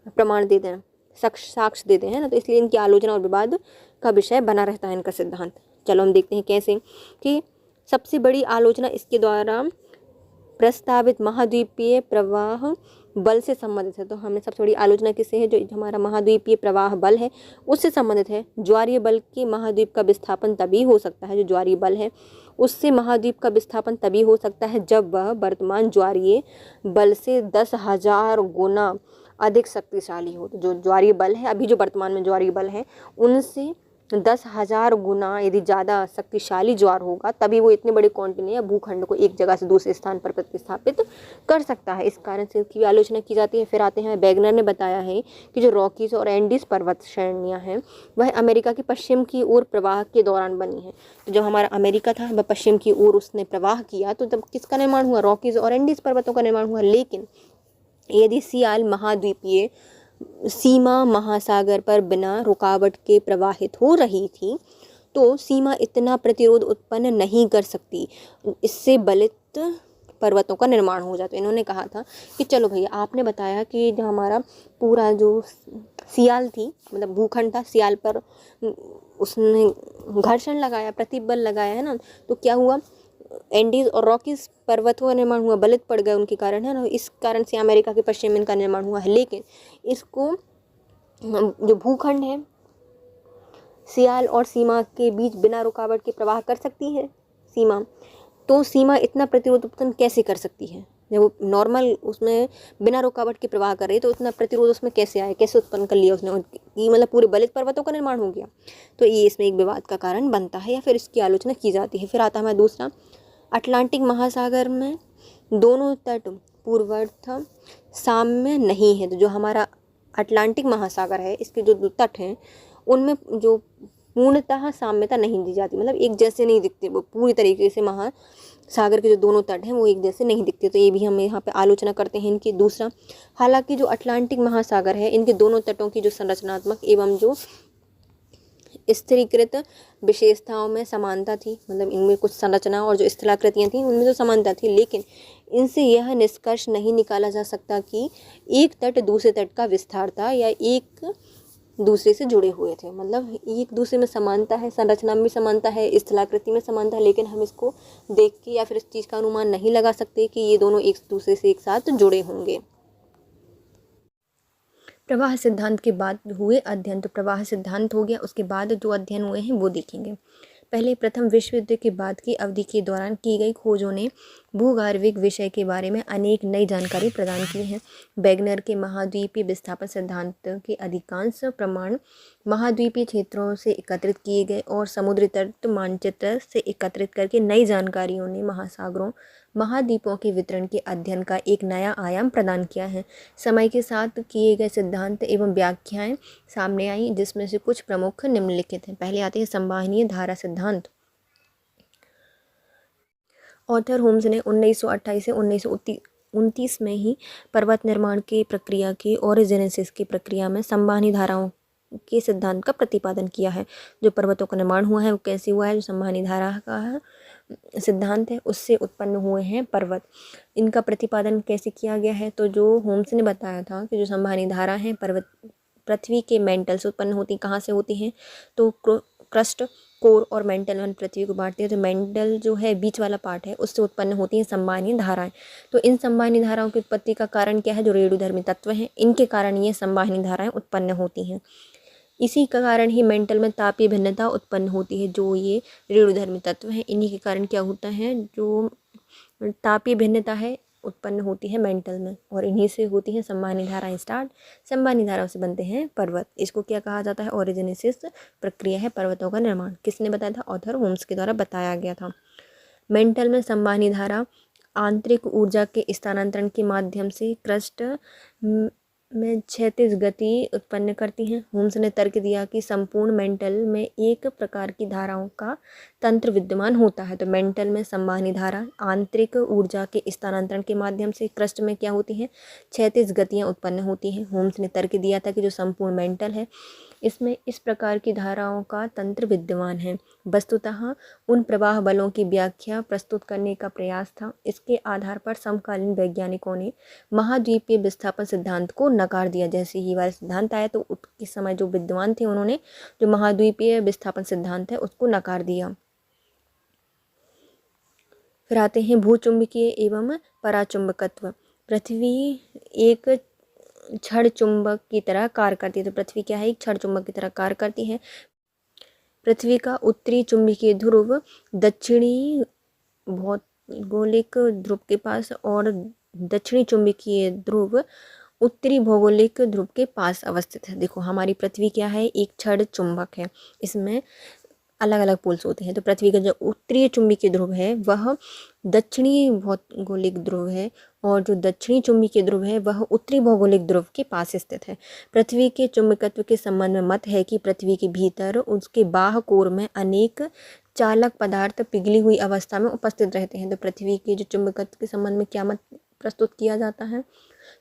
प्रमाण दे दें, साक्ष्य देते हैं ना, तो इसलिए इनकी आलोचना और विवाद का विषय बना रहता है इनका सिद्धांत। चलो हम देखते हैं कैसे कि सबसे बड़ी आलोचना इसके द्वारा प्रस्तावित महाद्वीपीय प्रवाह बल से संबंधित है। तो हमने सबसे बड़ी आलोचना किससे है? जो हमारा महाद्वीपीय प्रवाह बल है उससे संबंधित है। ज्वारीय बल के महाद्वीप का विस्थापन तभी हो सकता है, जो ज्वारीय बल है उससे महाद्वीप का विस्थापन तभी हो सकता है जब वह वर्तमान ज्वारीय बल से 10,000 गुना अधिक शक्तिशाली हो। तो जो ज्वारीय बल है, अभी जो वर्तमान में ज्वारीय बल है उनसे 10,000 गुना यदि ज़्यादा शक्तिशाली ज्वार होगा तभी वो इतने बड़े कॉन्टिनेंट या भूखंड को एक जगह से दूसरे स्थान पर प्रतिस्थापित कर सकता है। इस कारण से इसकी आलोचना की जाती है। फिर आते हैं वैगनर ने बताया है कि जो रॉकीज और एंडीज पर्वत श्रेणियाँ हैं वह अमेरिका के पश्चिम की ओर प्रवाह के दौरान बनी है। तो जब हमारा अमेरिका था वह पश्चिम की ओर उसने प्रवाह किया तो तब किसका निर्माण हुआ? रॉकीज और एंडीज पर्वतों का निर्माण हुआ। लेकिन यदि सियाल महाद्वीपीय सीमा महासागर पर बिना रुकावट के प्रवाहित हो रही थी तो सीमा इतना प्रतिरोध उत्पन्न नहीं कर सकती, इससे बलित पर्वतों का निर्माण हो जाता। इन्होंने कहा था कि चलो भैया आपने बताया कि जो हमारा पूरा जो सियाल थी मतलब भूखंड था, सियाल पर उसने घर्षण लगाया, प्रतिबल लगाया है ना, तो क्या हुआ? एंडीज और रॉकीज पर्वतों का निर्माण हुआ, बलित पड़ गए उनके कारण है ना। इस कारण से अमेरिका के पश्चिम में इनका निर्माण हुआ है। लेकिन इसको जो भूखंड है सियाल और सीमा के बीच बिना रुकावट के प्रवाह कर सकती है सीमा, तो सीमा इतना प्रतिरोध उत्पन्न कैसे कर सकती है? जब वो नॉर्मल उसमें बिना रुकावट के प्रवाह कर रही तो उतना प्रतिरोध उसमें कैसे आया, कैसे उत्पन्न कर लिया उसने? ये मतलब पूरे बलित पर्वतों का निर्माण हो गया। तो ये इसमें एक विवाद का कारण बनता है या फिर इसकी आलोचना की जाती है। फिर आता है दूसरा, अटलांटिक महासागर में दोनों तट पूर्वोत्तर साम्य नहीं है। तो जो हमारा अटलांटिक महासागर है इसके जो तट हैं उनमें जो पूर्णतः साम्यता नहीं दी जाती, मतलब एक जैसे नहीं दिखते वो पूरी तरीके से। महासागर के जो दोनों तट हैं वो एक जैसे नहीं दिखते, तो ये भी हम यहाँ पे आलोचना करते हैं इनकी। दूसरा, हालांकि जो अटलांटिक महासागर है इनके दोनों तटों की जो संरचनात्मक एवं जो स्थिरीकृत विशेषताओं में समानता थी, मतलब इनमें कुछ संरचना और जो स्थलाकृतियाँ थी उनमें तो समानता थी, लेकिन इनसे यह निष्कर्ष नहीं निकाला जा सकता कि एक तट दूसरे तट का विस्तार था या एक दूसरे से जुड़े हुए थे। मतलब एक दूसरे में समानता है, संरचना में समानता है, स्थलाकृति में समानता है, लेकिन हम इसको देख के या फिर इस चीज़ का अनुमान नहीं लगा सकते कि ये दोनों एक दूसरे से एक साथ जुड़े होंगे। प्रवाह सिद्धांत के बाद हुए अध्ययन, तो प्रवाह सिद्धांत हो गया, उसके बाद जो अध्ययन हुए हैं वो देखेंगे। पहले प्रथम विश्व युद्ध के बाद की अवधि के दौरान की गई खोजों ने भूगार्विक विषय के बारे में अनेक नई जानकारी प्रदान की है। वैगनर के महाद्वीपीय विस्थापन सिद्धांत के अधिकांश प्रमाण महाद्वीपीय क्षेत्रों से एकत्रित किए गए और समुद्री तट मानचित्र से एकत्रित करके नई जानकारियों ने महासागरों महाद्वीपों के वितरण के अध्ययन का एक नया आयाम प्रदान किया है। समय के साथ किए गए सिद्धांत एवं व्याख्याएं सामने आई, जिसमें से कुछ प्रमुख निम्नलिखित हैं। पहले आते हैं संवहनीय धारा सिद्धांत। ऑर्थर होम्स ने 1928 से 1929 में ही पर्वत निर्माण की प्रक्रिया की ओरिजिनेसिस की प्रक्रिया में संवहनी धाराओं के सिद्धांत का प्रतिपादन किया है। जो पर्वतों का निर्माण हुआ है वो कैसे हुआ है, जो संवहनी धारा का सिद्धांत है उससे उत्पन्न हुए हैं पर्वत। इनका प्रतिपादन कैसे किया गया है, तो जो होम्स ने बताया था कि जो संवहनी धारा है पर्वत पृथ्वी के मेंटल से उत्पन्न होती, कहाँ से होती हैं, तो क्रस्ट कोर और मेंटल वन पृथ्वी को बांटते हैं। तो मेंटल जो है बीच वाला पार्ट है उससे उत्पन्न होती हैं संवहनी धाराएं। तो इन संवहनी धाराओं की उत्पत्ति का कारण क्या है, जो रेणुधर्मी तत्व हैं इनके कारण ये संवहनी धाराएं उत्पन्न होती हैं। इसी का कारण ही मेंटल में तापीय भिन्नता उत्पन्न होती है। जो ये रेणुधर्मी तत्व हैं इन्हीं के कारण क्या होता है, जो तापीय भिन्नता है उत्पन्न होती है मेंटल में, और इन्हीं से होती है संवहनी धाराएं स्टार्ट। संवहनी धाराओं से बनते हैं पर्वत। इसको क्या कहा जाता है, ओरिजिनेसिस प्रक्रिया है पर्वतों का निर्माण। किसने बताया था, ऑर्थर होम्स के द्वारा बताया गया था। मेंटल में संवहनी धारा आंतरिक ऊर्जा के स्थानांतरण के माध्यम से क्रस्ट में क्षैतिज गति उत्पन्न करती हैं। होम्स ने तर्क दिया कि संपूर्ण मेंटल में एक प्रकार की धाराओं का तंत्र विद्यमान होता है। तो मेंटल में संवहनी धारा आंतरिक ऊर्जा के स्थानांतरण के माध्यम से क्रस्ट में क्या होती हैं, क्षैतिज गतियाँ उत्पन्न होती हैं। होम्स ने तर्क दिया था कि जो संपूर्ण मेंटल है इसमें इस प्रकार की धाराओं का तंत्र विद्यमान है। वस्तुतः उन प्रवाह बलों की व्याख्या प्रस्तुत करने का प्रयास था। इसके आधार पर समकालीन वैज्ञानिकों ने महाद्वीपीय विस्थापन सिद्धांत को नकार दिया। जैसे ही वाला सिद्धांत आया तो उस समय जो विद्वान थे उन्होंने जो महाद्वीपीय विस्थापन सिद्धांत है उसको नकार दिया। फिर आते हैं भूचुंबकीय एवं पराचुंबकत्व। पृथ्वी एक क्षण चुंबक की तरह कार्य करती है। तो पृथ्वी क्या है, एक क्षण चुंबक की तरह कार्य करती है। पृथ्वी का उत्तरी चुंबकीय ध्रुव दक्षिणी भौगोलिक ध्रुव के पास और दक्षिणी चुंबकीय ध्रुव उत्तरी भौगोलिक ध्रुव के पास अवस्थित है। देखो हमारी पृथ्वी क्या है, एक क्षण चुंबक है, इसमें अलग अलग पोल्स होते हैं। तो पृथ्वी का जो उत्तरी चुंबकीय ध्रुव है वह दक्षिणी भौगोलिक ध्रुव है, और जो दक्षिणी चुंबकीय ध्रुव है वह उत्तरी भौगोलिक ध्रुव के पास स्थित है। पृथ्वी के चुंबकत्व के संबंध में मत है कि पृथ्वी के भीतर उसके बाह्य कोर में अनेक चालक पदार्थ पिघली हुई अवस्था में उपस्थित रहते हैं। तो पृथ्वी के जो चुंबकत्व के संबंध में क्या मत प्रस्तुत किया जाता है,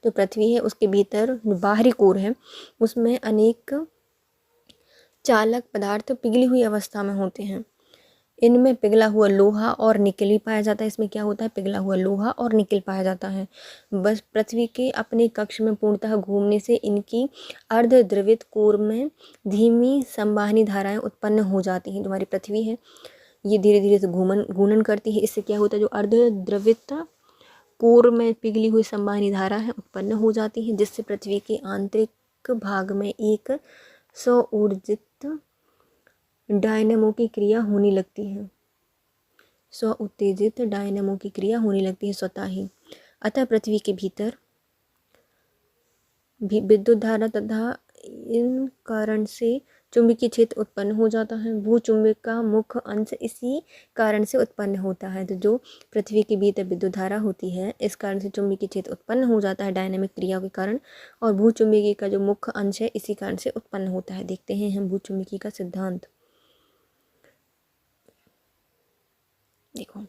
तो पृथ्वी है उसके भीतर बाहरी कोर है उसमें अनेक चालक पदार्थ पिघली हुई अवस्था में होते हैं। इनमें पिघला हुआ लोहा और निकल ही पाया जाता है। इसमें क्या होता है, पिघला हुआ लोहा और निकल पाया जाता है। बस पृथ्वी के अपने कक्ष में पूर्णतः घूमने से इनकी अर्धद्रवित कोर में धीमी संवहनी धाराएं उत्पन्न हो जाती हैं। जो हमारी पृथ्वी है ये धीरे धीरे से घूर्णन करती है। इससे क्या होता है, जो अर्धद्रवित कोर में पिघली हुई संवहनी धारा है उत्पन्न हो जाती है, जिससे पृथ्वी के आंतरिक भाग में एक स्वऊर्जित डायनेमो की क्रिया होने लगती है। स्व उत्तेजित डायनेमो की क्रिया होने लगती है स्वतः ही। अतः पृथ्वी के भीतर भी विद्युत धारा तथा इन कारण से चुंबकीय क्षेत्र उत्पन्न हो जाता है। भूचुंबक का मुख्य अंश इसी कारण से उत्पन्न होता है। तो जो पृथ्वी के भीतर विद्युत धारा होती है इस कारण से चुंबकीय क्षेत्र उत्पन्न हो जाता है डायनामिक क्रिया के कारण, और भूचुंबकीय का जो मुख्य अंश है इसी कारण से उत्पन्न होता है। देखते हैं हम भूचुंबकीय का सिद्धांत। देखो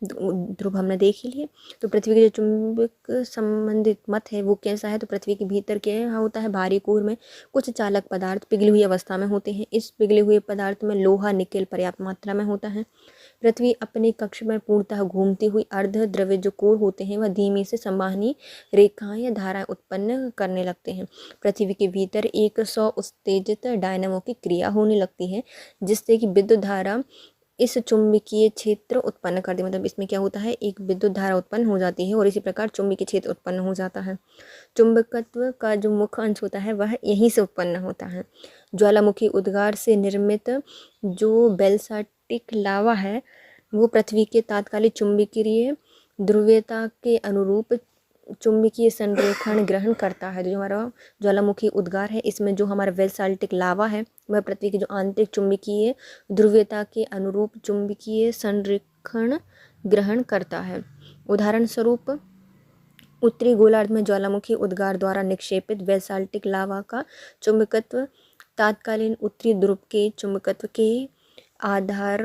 ध्रुव हमने देख ही लिए। तो पृथ्वी के जो चुंबक संबंधित मत है वो कैसा है, तो पृथ्वी के भीतर क्या होता है, भारी कोर में कुछ चालक पदार्थ पिघली हुई अवस्था में होते हैं। इस पिघले हुए पदार्थ में लोहा निकेल पर्याप्त मात्रा में होता है। पृथ्वी अपने कक्ष में पूर्णतः घूमती हुई अर्ध द्रव्य जो कोर होते हैं वह धीमी से संवहनी रेखाएं या धाराएं उत्पन्न करने लगते हैं। पृथ्वी के भीतर एक स्व उत्तेजित डायनामो की क्रिया होने लगती है, जिससे कि विद्युत धारा इस चुंबकीय क्षेत्र उत्पन्न करती है। मतलब इसमें क्या होता है, एक विद्युत धारा उत्पन्न हो जाती है और इसी प्रकार चुंबकीय क्षेत्र उत्पन्न हो जाता है। चुंबकत्व का जो मुख्य अंश होता है वह यहीं से उत्पन्न होता है। ज्वालामुखी उद्गार से निर्मित जो बेलसाट बेसाल्टिक लावा है वो पृथ्वी के तात्कालिक चुंबकीय ध्रुवीयता के अनुरूप चुंबकीय संरेखण ग्रहण करता है। जो हमारा ज्वालामुखी उद्गार है इसमें जो हमारा बेसाल्टिक लावा है वह पृथ्वी की जो आंतरिक चुंबकीय ध्रुवीयता के अनुरूप चुंबकीय संरेखण ग्रहण करता है। उदाहरण स्वरूप उत्तरी गोलार्ध में ज्वालामुखी उद्गार द्वारा निक्षेपित बेसाल्टिक लावा का चुंबकत्व तात्कालीन उत्तरी ध्रुव के चुंबकत्व के आधार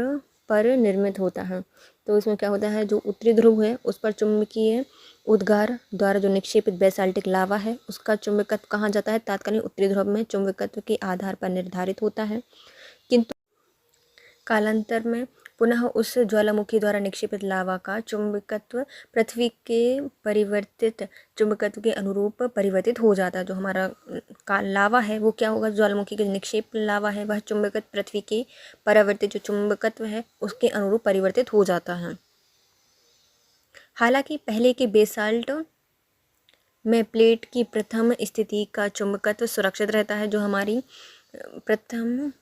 पर निर्मित होता है। तो इसमें क्या होता है, जो उत्तरी ध्रुव है उस पर चुंबकीय उद्गार द्वारा जो निक्षेपित बेसाल्टिक लावा है उसका चुंबकत्व कहाँ जाता है, तात्कालीन उत्तरी ध्रुव में चुंबकत्व के आधार पर निर्धारित होता है। किंतु कालांतर में पुनः उस ज्वालामुखी द्वारा निक्षेपित लावा का चुंबकत्व पृथ्वी के परिवर्तित चुंबकत्व के अनुरूप परिवर्तित हो जाता है। जो हमारा लावा है वो क्या होगा, ज्वालामुखी के निक्षेप लावा है वह चुंबकत्व पृथ्वी के परिवर्तित जो चुंबकत्व है उसके अनुरूप परिवर्तित हो जाता है। हालांकि पहले के बेसाल्ट में प्लेट की प्रथम स्थिति का चुंबकत्व सुरक्षित रहता है। जो हमारी प्रथम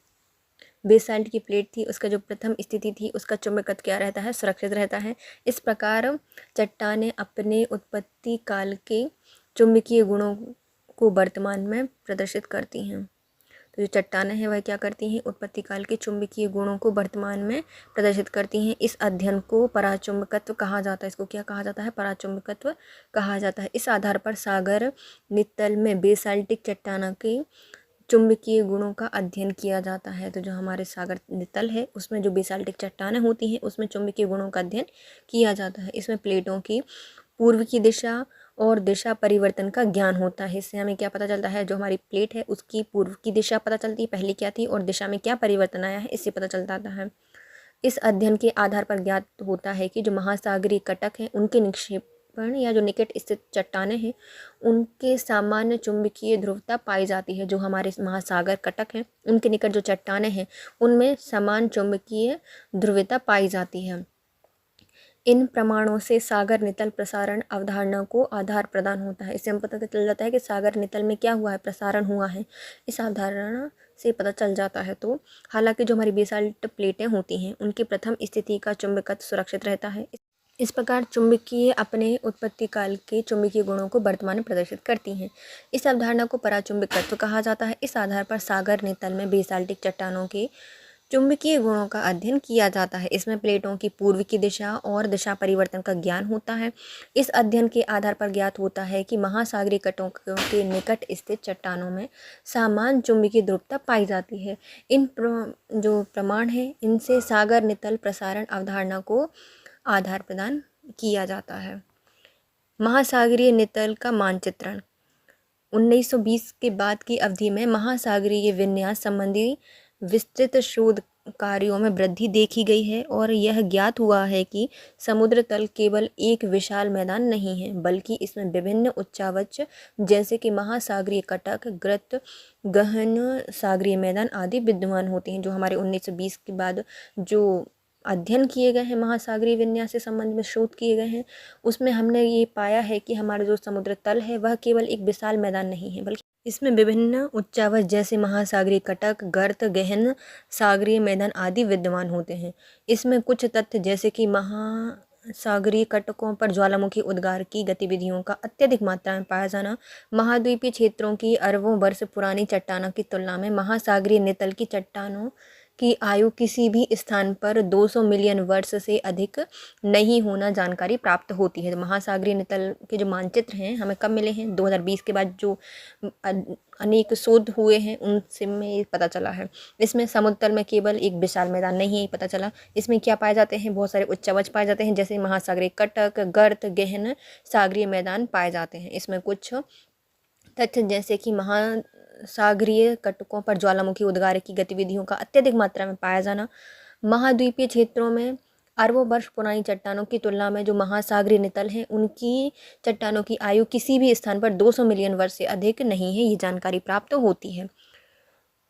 बेसाल्ट की प्लेट थी उसका जो प्रथम स्थिति थी उसका चुंबकत्व क्या रहता है, सुरक्षित रहता है। इस प्रकार चट्टानें अपने उत्पत्ति काल के चुंबकीय गुणों को वर्तमान में प्रदर्शित करती हैं। तो जो चट्टानें हैं वह क्या करती हैं, उत्पत्ति काल के चुंबकीय गुणों को वर्तमान में प्रदर्शित करती हैं। इस अध्ययन को पराचुंबकत्व कहा जाता है। इसको क्या कहा जाता है, पराचुंबकत्व कहा जाता है। इस आधार पर सागर नितल में बेसाल्टिक चट्टानों के चुंबकीय गुणों का अध्ययन किया जाता है। तो जो हमारे सागर नितल है उसमें जो बेसाल्टिक चट्टानें होती हैं उसमें चुंबकीय गुणों का अध्ययन किया जाता है। इसमें प्लेटों की पूर्व की दिशा और दिशा परिवर्तन का ज्ञान होता है। इससे हमें क्या पता चलता है, जो हमारी प्लेट है उसकी पूर्व की दिशा पता चलती है पहले क्या थी और दिशा में क्या परिवर्तन आया है, इससे पता चलता है। इस अध्ययन के आधार पर ज्ञात होता है कि जो महासागरीय कटक हैं उनके निक्षेपण या जो निकट स्थित चट्टानें हैं उनके सामान्य चुंबकीय ध्रुवता पाई जाती है। जो हमारे महासागर कटक हैं उनके निकट जो चट्टानें हैं उनमें समान चुंबकीय ध्रुवता पाई जाती है। इन प्रमाणों से सागर नितल प्रसारण अवधारणा को आधार प्रदान होता है। इससे हम पता चल जाता है कि सागर नितल में क्या हुआ है, प्रसारण हुआ है, इस अवधारणा से पता चल जाता है। तो हालांकि जो हमारी बेसाल्ट प्लेटें होती हैं उनकी प्रथम स्थिति का चुंबकत्व सुरक्षित रहता है। इस प्रकार चुंबकीय अपने उत्पत्ति काल के चुंबकीय गुणों को वर्तमान में प्रदर्शित करती हैं। इस अवधारणा को पराचुंबकत्व कहा जाता है। इस आधार पर सागर नितल में बेसाल्टिक चट्टानों के चुंबकीय गुणों का अध्ययन किया जाता है। इसमें प्लेटों की पूर्व की दिशा और दिशा परिवर्तन का ज्ञान होता है। इस अध्ययन के आधार पर ज्ञात होता है कि महासागरीय कटकों के निकट स्थित चट्टानों में समान चुंबकीय ध्रुवता पाई जाती है। इन जो प्रमाण है इनसे सागर नितल प्रसारण अवधारणा को आधार प्रदान किया जाता है। महासागरीय नितल का मानचित्रण 1920 के बाद की अवधि में महासागरीय विन्यास संबंधी विस्तृत शोध कार्यों में वृद्धि देखी गई है और यह ज्ञात हुआ है कि समुद्र तल केवल एक विशाल मैदान नहीं है बल्कि इसमें विभिन्न उच्चावच जैसे कि महासागरीय कटक, ग्रत, गहन सागरीय मैदान आदि विद्यमान होते हैं। जो हमारे 1920 के बाद जो अध्ययन किए गए हैं महासागरीय विन्यास से संबंध में शोध किए गए हैं उसमें हमने ये पाया है कि हमारा जो समुद्र तल है वह केवल एक विशाल मैदान नहीं है बल्कि इसमें विभिन्न उच्चावच जैसे महासागरीय कटक, गर्त, गहन सागरीय मैदान आदि विद्यमान होते हैं। इसमें कुछ तथ्य जैसे कि महासागरीय कटकों पर ज्वालामुखी उद्गार की गतिविधियों का अत्यधिक मात्रा में पाया जाना, महाद्वीपीय क्षेत्रों की अरबों वर्ष पुरानी चट्टानों की तुलना में महासागरीय नितल की चट्टानों की आयु किसी भी स्थान पर 200 मिलियन वर्ष से अधिक नहीं होना जानकारी प्राप्त होती है। महासागरीय नितल के जो मानचित्र हैं हमें कब मिले हैं, 2020 के बाद जो अनेक शोध हुए हैं उनसे में पता चला है। इसमें समुद्र तल में केवल एक विशाल मैदान नहीं है पता चला। इसमें क्या पाए जाते हैं, बहुत सारे उच्चावच पाए जाते हैं जैसे महासागरीय कटक, गर्त, गहन सागरीय मैदान पाए जाते हैं। इसमें कुछ तथ्य जैसे कि महासागरीय कटकों पर ज्वालामुखी उद्गार की गतिविधियों का अत्यधिक मात्रा में पाया जाना, महाद्वीपीय क्षेत्रों में अरबों वर्ष पुरानी चट्टानों की तुलना में जो महासागरीय नितल हैं उनकी चट्टानों की आयु किसी भी स्थान पर 200 मिलियन वर्ष से अधिक नहीं है, ये जानकारी प्राप्त होती है।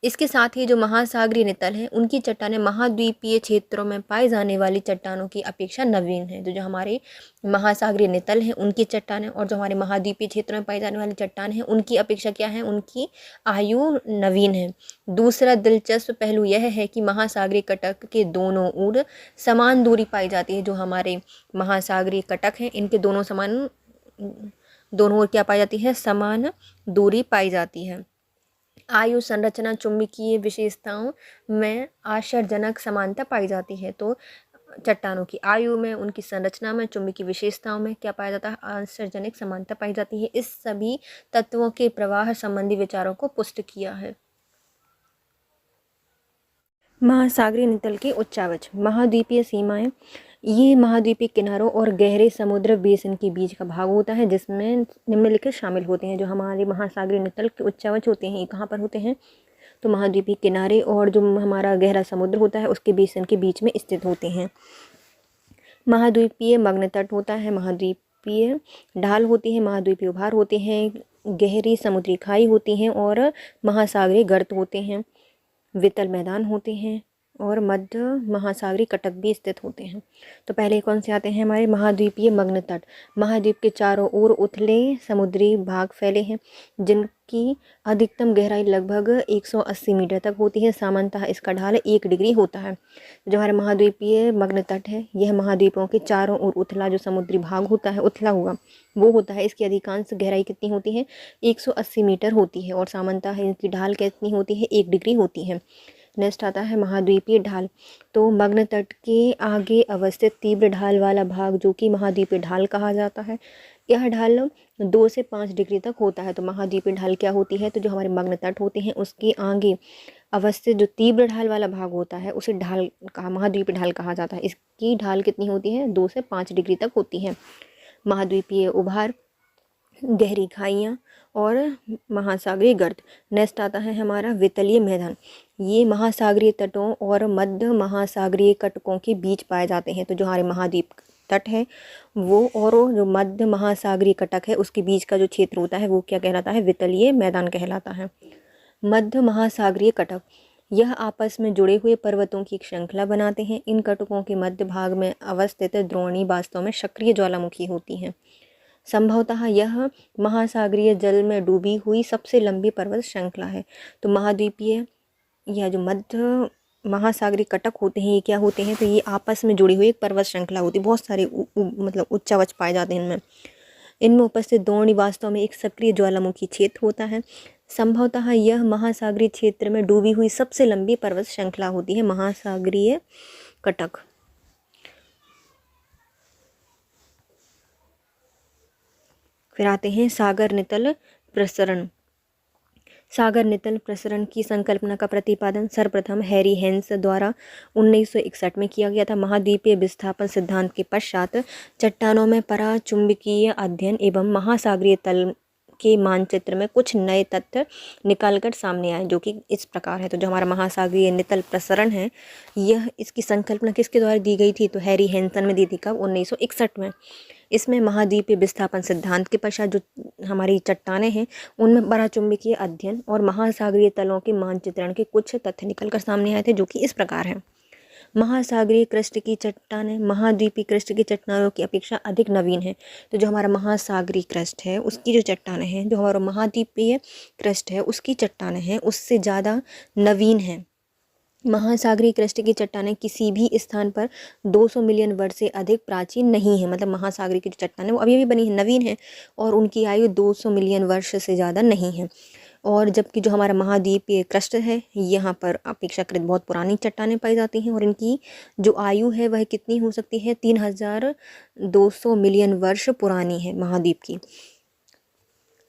इसके साथ ही जो महासागरीय नितल हैं उनकी चट्टानें महाद्वीपीय क्षेत्रों में पाई जाने वाली चट्टानों की अपेक्षा नवीन हैं। तो जो हमारे महासागरीय नितल हैं उनकी चट्टानें और जो हमारे महाद्वीपीय क्षेत्रों में पाई जाने वाली चट्टान हैं उनकी अपेक्षा क्या है, उनकी आयु नवीन है। दूसरा दिलचस्प पहलू यह है कि महासागरीय कटक के दोनों ओर समान दूरी पाई जाती है। जो हमारे महासागरीय कटक हैं इनके दोनों ओर क्या पाई जाती है, समान दूरी पाई जाती है। आयु संरचना चुंबकीय विशेषताओं में आश्चर्यजनक समानता पाई जाती है। तो चट्टानों की आयु में, उनकी संरचना में, चुंबकीय विशेषताओं में क्या पाया जाता है, आश्चर्यजनक समानता पाई जाती है। इस सभी तत्वों के प्रवाह संबंधी विचारों को पुष्ट किया है। महासागरीय नितल के उच्चावच। महाद्वीपीय सीमाएं ये महाद्वीपीय किनारों और गहरे समुद्र बेसिन के बीच का भाग होता है जिसमें निम्नलिखित शामिल होते हैं। जो हमारे महासागरीय नितल के उच्चावच होते हैं ये कहाँ पर होते हैं, तो महाद्वीपीय किनारे और जो हमारा गहरा समुद्र होता है उसके बेसिन के बीच में स्थित होते हैं। महाद्वीपीय मग्न तट होता है, महाद्वीपीय ढाल होती है, महाद्वीपीय उभार होते हैं, गहरी समुद्री खाई होती हैं और महासागरीय गर्त होते हैं, वितल मैदान होते हैं और मध्य महासागरीय कटक भी स्थित होते हैं। तो पहले कौन से आते हैं हमारे महाद्वीपीय मग्न तट। महाद्वीप के चारों ओर उथले समुद्री भाग फैले हैं जिनकी अधिकतम गहराई लगभग 180 मीटर तक होती है। सामान्यतः इसका ढाल 1 डिग्री होता है। जो हमारा महाद्वीपीय मग्न तट है यह महाद्वीपों के चारों ओर उथला जो समुद्री भाग होता है, उथला हुआ वो होता है। इसकी अधिकांश गहराई कितनी होती है, 180 मीटर होती है और सामान्यतः इनकी ढाल कितनी होती है, 1 डिग्री होती है। नेक्स्ट आता है महाद्वीपीय ढाल। तो मग्न तट के आगे अवस्थित तीव्र ढाल वाला भाग जो कि महाद्वीपीय ढाल कहा जाता है, यह ढाल 2 से 5 डिग्री तक होता है। तो महाद्वीपीय ढाल क्या होती है, तो जो हमारे मग्न तट होते हैं उसके आगे अवस्थित जो तीव्र ढाल वाला भाग होता है उसे ढाल कहा, महाद्वीपीय ढाल कहा जाता है। इसकी ढाल कितनी होती है, 2 से 5 डिग्री तक होती है। महाद्वीपीय उभार, गहरी खाइयाँ और महासागरीय गर्त। नेक्स्ट आता है हमारा वितलीय मैदान। ये महासागरीय तटों और मध्य महासागरीय कटकों के बीच पाए जाते हैं। तो जो हमारे महाद्वीप तट है वो और जो मध्य महासागरीय कटक है उसके बीच का जो क्षेत्र होता है वो क्या कहलाता है, वितलीय मैदान कहलाता है। मध्य महासागरीय कटक यह आपस में जुड़े हुए पर्वतों की एक श्रृंखला बनाते हैं। इन कटकों के मध्य भाग में अवस्थित द्रोणी वास्तव में सक्रिय ज्वालामुखी होती हैं। संभवतः यह महासागरीय जल में डूबी हुई सबसे लंबी पर्वत श्रृंखला है। तो महाद्वीपीय या जो मध्य महासागरीय कटक होते हैं ये क्या होते हैं, तो ये आपस में जुड़ी हुई एक पर्वत श्रृंखला होती है। बहुत सारे मतलब उच्चावच पाए जाते हैं इनमें उपस्थित द्रोणी वास्तव में एक सक्रिय ज्वालामुखी क्षेत्र होता है। संभवतः यह महासागरीय क्षेत्र में डूबी हुई सबसे लंबी पर्वत श्रृंखला होती है, महासागरीय कटक। फिर आते हैं सागर नितल प्रसरण। सागर नितल प्रसरण की संकल्पना का प्रतिपादन सर्वप्रथम हैरी हेंस द्वारा 1961 में किया गया था। महाद्वीपीय विस्थापन सिद्धांत के पश्चात चट्टानों में पराचुंबकीय अध्ययन एवं महासागरीय तल के मानचित्र में कुछ नए तथ्य निकालकर सामने आए जो कि इस प्रकार है। तो जो हमारा महासागरीय नितल प्रसरण है यह इसकी संकल्पना किसके द्वारा दी गई थी, तो हैरी हेंसन में दी थी। कब, 1961 में। इसमें महाद्वीपीय विस्थापन सिद्धांत के पश्चात जो हमारी चट्टानें हैं उनमें पराचुंबकीय अध्ययन और महासागरीय तलों के मानचित्रण के कुछ तथ्य निकलकर सामने आए थे जो कि इस प्रकार हैं। महासागरीय क्रस्ट की चट्टानें महाद्वीपीय क्रस्ट की चट्टानों की अपेक्षा अधिक नवीन है। तो जो हमारा महासागरीय क्रस्ट है उसकी जो चट्टानें हैं, जो हमारा महाद्वीपीय क्रस्ट है उसकी चट्टानें हैं उससे ज़्यादा नवीन है। महासागरीय क्रस्ट की चट्टानें किसी भी स्थान पर 200 मिलियन वर्ष से अधिक प्राचीन नहीं है। मतलब महासागरीय की जो चट्टानें वो अभी भी बनी है, नवीन है और उनकी आयु 200 मिलियन वर्ष से ज़्यादा नहीं है। और जबकि जो हमारा महाद्वीपीय क्रस्ट है यहाँ पर अपेक्षाकृत बहुत पुरानी चट्टानें पाई जाती हैं और इनकी जो आयु है वह कितनी हो सकती है, 3200 मिलियन वर्ष पुरानी है महाद्वीप की।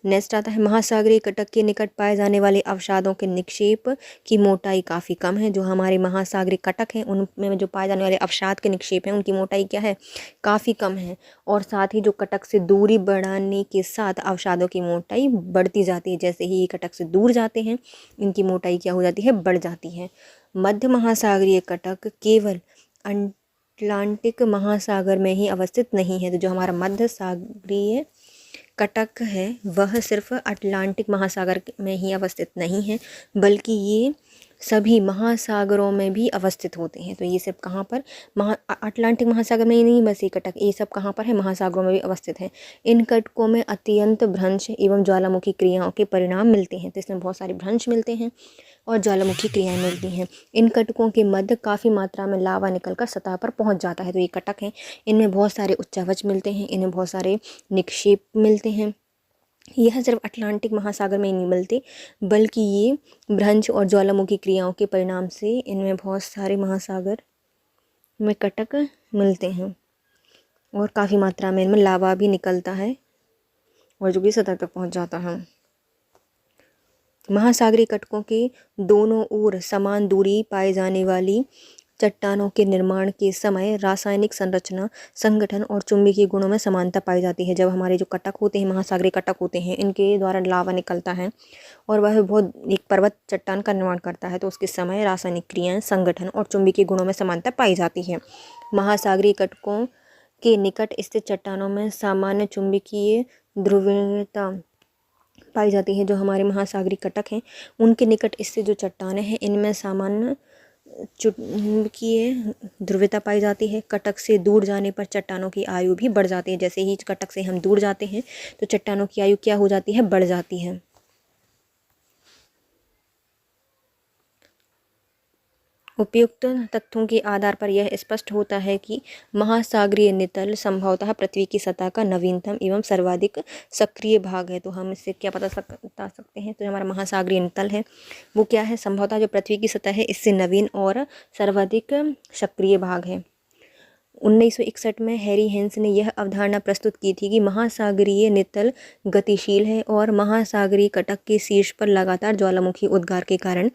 नेक्स्ट आता है महासागरीय कटक के निकट पाए जाने वाले अवसादों के निक्षेप की मोटाई काफ़ी कम है। जो हमारे महासागरीय कटक हैं उनमें जो पाए जाने वाले अवसाद के निक्षेप हैं उनकी मोटाई क्या है, काफ़ी कम है। और साथ ही जो कटक से दूरी बढ़ाने के साथ अवसादों की मोटाई बढ़ती जाती है। जैसे ही ये कटक से दूर जाते हैं इनकी मोटाई क्या हो जाती है, बढ़ जाती है। मध्य महासागरीय कटक केवल अटलांटिक महासागर में ही अवस्थित नहीं है। तो जो हमारा मध्य सागरीय कटक है वह सिर्फ अटलांटिक महासागर में ही अवस्थित नहीं है, बल्कि ये सभी महासागरों में भी अवस्थित होते हैं। तो ये सब कहाँ पर, अटलांटिक महासागर में ही नहीं, बस ये कटक, ये सब कहाँ पर है, महासागरों में भी अवस्थित है। इन कटकों में अत्यंत भ्रंश एवं ज्वालामुखी क्रियाओं के परिणाम मिलते हैं। तो इसमें बहुत सारे भ्रंश मिलते हैं और ज्वालामुखी क्रियाएं मिलती हैं। इन कटकों के मध्य काफ़ी मात्रा में लावा निकलकर सतह पर पहुंच जाता है। तो ये कटक हैं, इनमें बहुत सारे उच्चावच मिलते हैं, इनमें बहुत सारे निक्षेप मिलते हैं। यह सिर्फ अटलांटिक महासागर में ही नहीं मिलते, बल्कि ये भ्रंश और ज्वालामुखी क्रियाओं के परिणाम से इनमें बहुत सारे महासागर में कटक मिलते हैं और काफ़ी मात्रा में इनमें लावा भी निकलता है और जो कि सतह तक पहुंच जाता है। महासागरीय कटकों के दोनों ओर समान दूरी पाए जाने वाली चट्टानों के निर्माण के समय रासायनिक संरचना, संगठन और चुंबकीय गुणों में समानता पाई जाती है। जब हमारे जो कटक होते हैं, महासागरीय कटक होते हैं, इनके द्वारा लावा निकलता है और वह बहुत एक पर्वत चट्टान का निर्माण करता है, तो उसके समय रासायनिक क्रियाएं, संगठन और चुंबकीय गुणों में समानता पाई जाती है। महासागरीय कटकों के निकट स्थित चट्टानों में सामान्य चुंबकीय ध्रुवीयता पाई जाती है। जो हमारे महासागरीय कटक हैं, उनके निकट स्थित जो चट्टानें हैं, इनमें सामान्य चुंबकीय ध्रुवीयता पाई जाती है। कटक से दूर जाने पर चट्टानों की आयु भी बढ़ जाती है। जैसे ही कटक से हम दूर जाते हैं तो चट्टानों की आयु क्या हो जाती है, बढ़ जाती है। उपयुक्त तथ्यों के आधार पर यह स्पष्ट होता है कि महासागरीय नितल संभवतः पृथ्वी की सतह का नवीनतम एवं सर्वाधिक सक्रिय भाग है। तो हम इससे क्या बता सकते हैं, तो हमारा महासागरीय नितल है वो क्या है, संभवतः जो पृथ्वी की सतह है इससे नवीन और सर्वाधिक सक्रिय भाग है। 1961 में हैरी हेंस ने यह अवधारणा प्रस्तुत की थी कि महासागरीय नितल गतिशील है और महासागरीय कटक के शीर्ष पर लगातार ज्वालामुखी उद्गार के कारण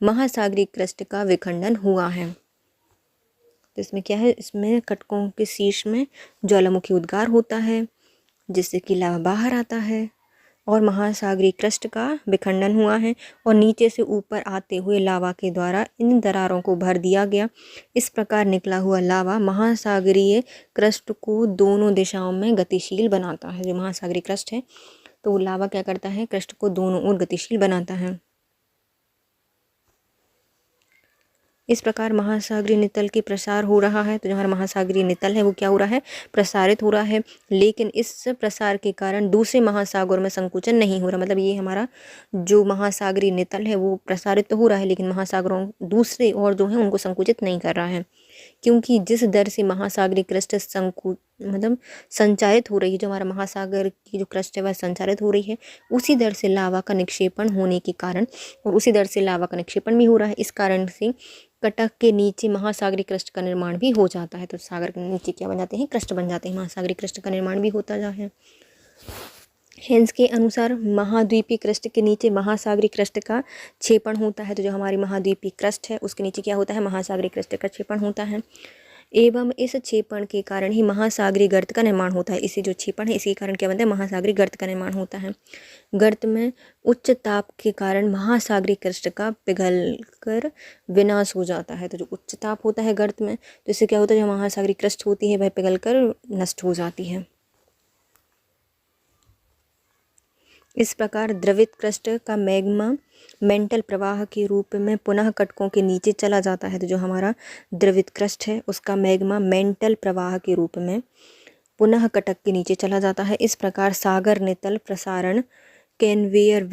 महासागरीय क्रस्ट का विखंडन हुआ है। तो इसमें क्या है, इसमें कटकों के शीर्ष में ज्वालामुखी उद्गार होता है जिससे कि लावा बाहर आता है और महासागरीय क्रस्ट का विखंडन हुआ है और नीचे से ऊपर आते हुए लावा के द्वारा इन दरारों को भर दिया गया। इस प्रकार निकला हुआ लावा महासागरीय क्रस्ट को दोनों दिशाओं में गतिशील बनाता है। जो महासागरीय क्रस्ट है तो वो लावा क्या करता है, क्रस्ट को दोनों ओर गतिशील बनाता है। इस प्रकार महासागरीय नितल के प्रसार हो रहा है। तो जो हमारा महासागरीय नितल है वो क्या हो रहा है, प्रसारित हो रहा है, लेकिन इस प्रसार के कारण दूसरे महासागरों में संकुचन नहीं हो रहा। मतलब ये हमारा जो महासागरीय नितल है वो प्रसारित तो हो रहा है, लेकिन महासागरों दूसरे और जो है उनको संकुचित नहीं कर रहा है, क्योंकि जिस दर से महासागरीय क्रस्ट मतलब संचारित हो रही है, जो हमारा महासागर की जो क्रस्ट है वह संचारित हो रही है, उसी दर से लावा का निक्षेपण होने के कारण और उसी दर से लावा का निक्षेपण भी हो रहा है। इस कारण से कटक के नीचे महासागरीय क्रस्ट का निर्माण भी हो जाता है। तो सागर के नीचे क्या बन जाते हैं, क्रस्ट बन जाते हैं, महासागरीय क्रस्ट का निर्माण भी होता जा है। हेंस के अनुसार महाद्वीपीय क्रस्ट के नीचे महासागरीय क्रस्ट का क्षेपण होता है। तो जो हमारी महाद्वीपीय क्रस्ट है उसके नीचे क्या होता है, महासागरीय क्रस्ट का क्षेपण होता है एवं इस क्षेपण के कारण ही महासागरीय गर्त का निर्माण होता है। इसी जो क्षेपण है इसके कारण क्या बनता है, महासागरीय गर्त का निर्माण होता है। गर्त में उच्च ताप के कारण महासागरीय क्रस्ट का पिघलकर विनाश हो जाता है। तो जो उच्च ताप होता है गर्त में, तो इससे क्या होता है, जो महासागरीय क्रस्ट होती है वह पिघलकर नष्ट हो जाती है। इस प्रकार द्रवित क्रस्ट का मैग्मा मेंटल प्रवाह के रूप में पुनः कटकों के नीचे चला जाता है। तो जो हमारा द्रवित क्रस्ट है उसका मैग्मा मेंटल प्रवाह के रूप में पुनः कटक के नीचे चला जाता है। इस प्रकार सागर नितल प्रसारण कन्वेयर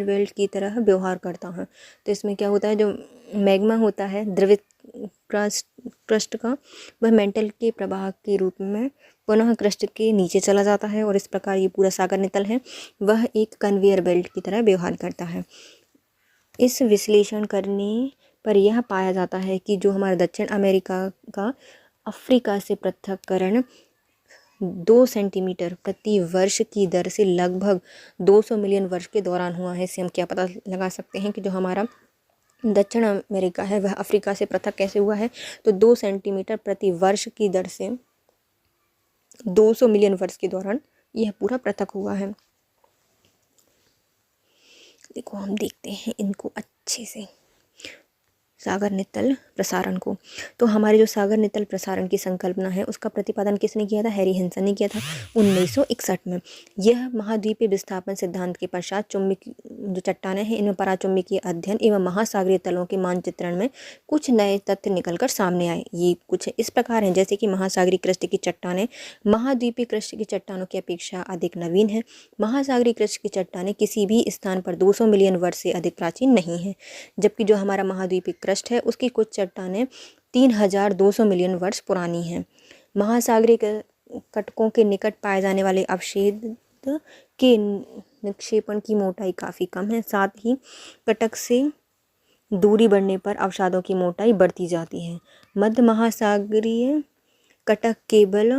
बेल्ट की तरह व्यवहार करता है। तो इसमें क्या होता है, जो मैग्मा होता है द्रवित क्रस्ट का, वह मेंटल के प्रवाह के रूप में पुनः क्रस्ट के नीचे चला जाता है और इस प्रकार ये पूरा सागर नितल है वह एक कन्वेयर बेल्ट की तरह व्यवहार करता है। इस विश्लेषण करने पर यह पाया जाता है कि जो हमारा दक्षिण अमेरिका का अफ्रीका से पृथक्करण 2 सेंटीमीटर प्रति वर्ष की दर से लगभग 200 मिलियन वर्ष के दौरान हुआ है। इससे हम क्या पता लगा सकते हैं कि जो हमारा दक्षिण अमेरिका है वह अफ्रीका से पृथक कैसे हुआ है, तो 2 सेंटीमीटर प्रति वर्ष की दर से 200 मिलियन वर्ष के दौरान यह पूरा पृथक हुआ है। देखो हम देखते हैं इनको अच्छे से। सागर नितल प्रसारण को। तो हमारे जो सागर नितल प्रसारण की संकल्पना है उसका प्रतिपादन किसने किया था? हैरी हेंसन ने किया था 1961 में। यह महाद्वीपीय विस्थापन सिद्धांत के पश्चात चुंबकीय जो चट्टानें हैं इनमें पराचुंबकीय अध्ययन एवं महासागरीय तलों के मानचित्रण में कुछ नए तथ्य निकलकर सामने आए। ये कुछ इस प्रकार हैं, जैसे कि महासागरीय क्रस्ट की चट्टानें महाद्वीपीय क्रस्ट की चट्टानों की अपेक्षा अधिक नवीन है। महासागरीय क्रस्ट की चट्टानें किसी भी स्थान पर 200 मिलियन वर्ष से अधिक प्राचीन नहीं है, जबकि जो हमारा महाद्वीपीय क्रस्ट है उसकी कुछ चट्टानें 3200 मिलियन वर्ष पुरानी हैं। महासागरीय कटकों के निकट पाए जाने वाले अवशेष के निक्षेपण की मोटाई काफ़ी कम है। साथ ही कटक से दूरी बढ़ने पर अवसादों की मोटाई बढ़ती जाती है। मध्य महासागरीय कटक केवल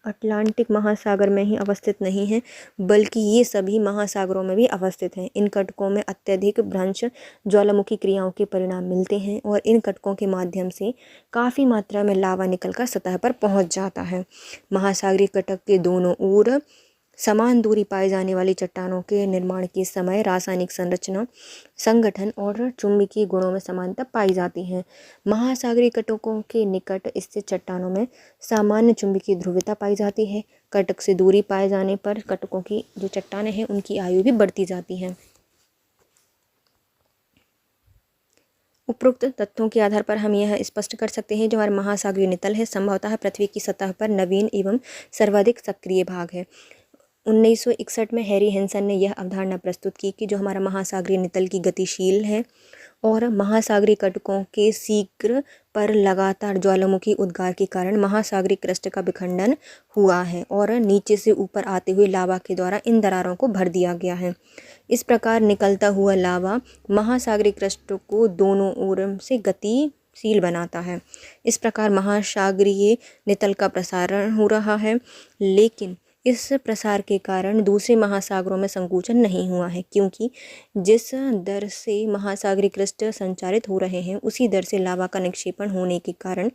अटलांटिक महासागर में ही अवस्थित नहीं है, बल्कि ये सभी महासागरों में भी अवस्थित हैं। इन कटकों में अत्यधिक भ्रंश ज्वालामुखी क्रियाओं के परिणाम मिलते हैं और इन कटकों के माध्यम से काफ़ी मात्रा में लावा निकलकर सतह पर पहुंच जाता है। महासागरीय कटक के दोनों ओर समान दूरी पाए जाने वाली चट्टानों के निर्माण के समय रासायनिक संरचना, संगठन और चुंबकीय गुणों में समानता पाई जाती है। महासागरीय कटकों के निकट स्थित चट्टानों में सामान्य चुंबकीय ध्रुवीयता पाई जाती है। कटक से दूरी पाए जाने पर कटकों की जो चट्टानें हैं उनकी आयु भी बढ़ती जाती है। उपरोक्त तथ्यों के आधार पर हम यह स्पष्ट कर सकते हैं जो हमारा महासागरीय नितल है संभवतः पृथ्वी की सतह पर नवीन एवं सर्वाधिक सक्रिय भाग है। 1961 में हैरी हेंसन ने यह अवधारणा प्रस्तुत की कि जो हमारा महासागरीय नितल की गतिशील है और महासागरीय कटकों के शीघ्र पर लगातार ज्वालामुखी उद्गार के कारण महासागरीय क्रस्ट का विखंडन हुआ है और नीचे से ऊपर आते हुए लावा के द्वारा इन दरारों को भर दिया गया है। इस प्रकार निकलता हुआ लावा महासागरीय क्रस्ट को दोनों ओर से गतिशील बनाता है। इस प्रकार महासागरीय नितल का प्रसारण हो रहा है, लेकिन इस प्रसार के कारण दूसरे महासागरों में संकुचन नहीं हुआ है, क्योंकि जिस दर से महासागरीय क्रस्ट संचारित हो रहे हैं उसी दर से लावा का निक्षेपण होने के कारण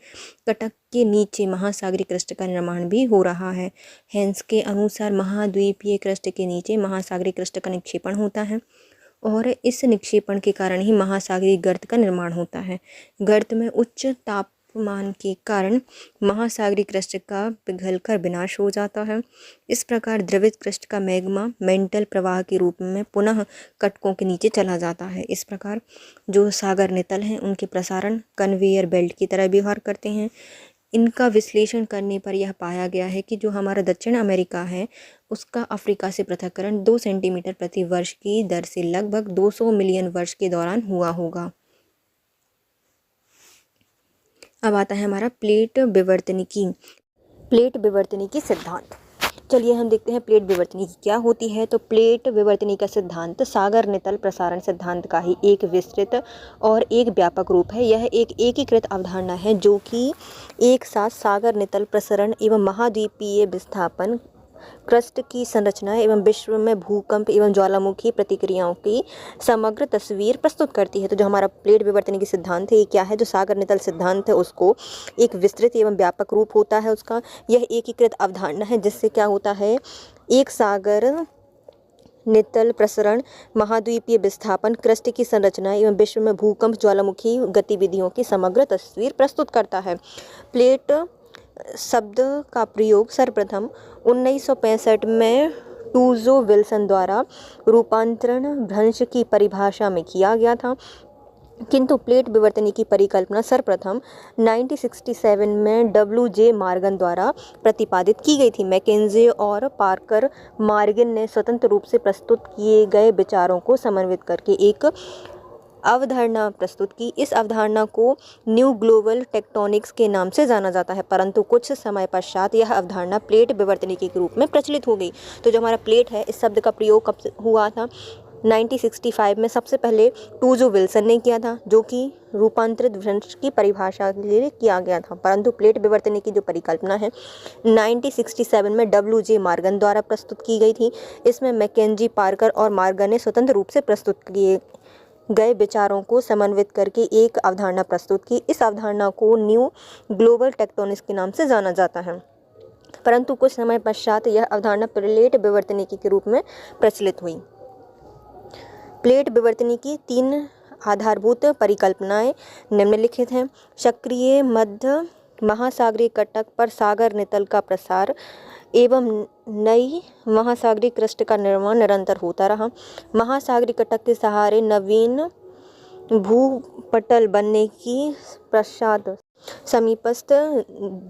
कटक के नीचे महासागरीय क्रस्ट का निर्माण भी हो रहा है। हेंस के अनुसार महाद्वीपीय क्रस्ट के नीचे महासागरीय क्रस्ट का निक्षेपण होता है और इस निक्षेपण के कारण ही महासागरीय गर्त का निर्माण होता है। गर्त में उच्च तापमान के कारण महासागरीय क्रस्ट का पिघलकर विनाश हो जाता है। इस प्रकार द्रवित क्रस्ट का मैग्मा मेंटल प्रवाह के रूप में पुनः कटकों के नीचे चला जाता है। इस प्रकार जो सागर नितल हैं उनके प्रसारण कन्वेयर बेल्ट की तरह व्यवहार करते हैं। इनका विश्लेषण करने पर यह पाया गया है कि जो हमारा दक्षिण अमेरिका है उसका अफ्रीका से पृथक्करण 2 सेंटीमीटर प्रति वर्ष की दर से लगभग 200 मिलियन वर्ष के दौरान हुआ होगा। अब आता है हमारा प्लेट विवर्तनिकी सिद्धांत। चलिए हम देखते हैं प्लेट विवर्तनिकी क्या होती है। तो प्लेट विवर्तनिकी का सिद्धांत सागर नितल प्रसारण सिद्धांत का ही एक विस्तृत और एक व्यापक रूप है। यह एक एकीकृत अवधारणा है जो कि एक साथ सागर नितल प्रसारण एवं महाद्वीपीय विस्थापन, क्रस्ट की संरचना एवं विश्व में भूकंप एवं ज्वालामुखी प्रतिक्रियाओं की समग्र तस्वीर प्रस्तुत करती है। तो जो हमारा प्लेट विवर्तनिकी सिद्धांत है ये क्या है? जो सागर नितल सिद्धांत है उसको एक विस्तृत एवं व्यापक रूप होता है उसका। यह एकीकृत अवधारणा है जिससे क्या होता है, एक सागर नितल प्रसरण, महाद्वीपीय विस्थापन, क्रस्ट की संरचना एवं विश्व में भूकंप ज्वालामुखी गतिविधियों की समग्र तस्वीर प्रस्तुत करता है। प्लेट शब्द का प्रयोग सर्वप्रथम 1965 में टूजो विल्सन द्वारा रूपांतरण भ्रंश की परिभाषा में किया गया था, किंतु प्लेट विवर्तनिकी की परिकल्पना सर्वप्रथम 1967 में W.J. मॉर्गन द्वारा प्रतिपादित की गई थी। मैकेंजी और पार्कर मॉर्गन ने स्वतंत्र रूप से प्रस्तुत किए गए विचारों को समन्वित करके एक अवधारणा प्रस्तुत की। इस अवधारणा को न्यू ग्लोबल टेक्टोनिक्स के नाम से जाना जाता है, परंतु कुछ समय पश्चात यह अवधारणा प्लेट विवर्तनिकी के रूप में प्रचलित हो गई। तो जो हमारा प्लेट है इस शब्द का प्रयोग कब हुआ था? 1965 में सबसे पहले टूजो विल्सन ने किया था, जो कि रूपांतरित भ्रंश की परिभाषा के लिए किया गया था। परंतु प्लेट विवर्तनिकी की जो परिकल्पना है 1967 में W.J. मॉर्गन द्वारा प्रस्तुत की गई थी। इसमें मैकेंजी, पार्कर और मॉर्गन ने स्वतंत्र रूप से प्रस्तुत किए गए विचारों को समन्वित करके एक अवधारणा प्रस्तुत की। इस अवधारणा को न्यू ग्लोबल टेक्टोनिक्स के नाम से जाना जाता है, परंतु कुछ समय पश्चात यह अवधारणा प्लेट विवर्तनिकी के रूप में प्रचलित हुई। प्लेट विवर्तनिकी 3 आधारभूत परिकल्पनाएं निम्नलिखित हैं। सक्रिय मध्य महासागरीय कटक पर सागर नितल का प्रसार एवं नई महासागरीय क्रस्ट का निर्माण निरंतर होता रहा। महासागरीय कटक के सहारे नवीन भूपटल बनने की पश्चात समीपस्थ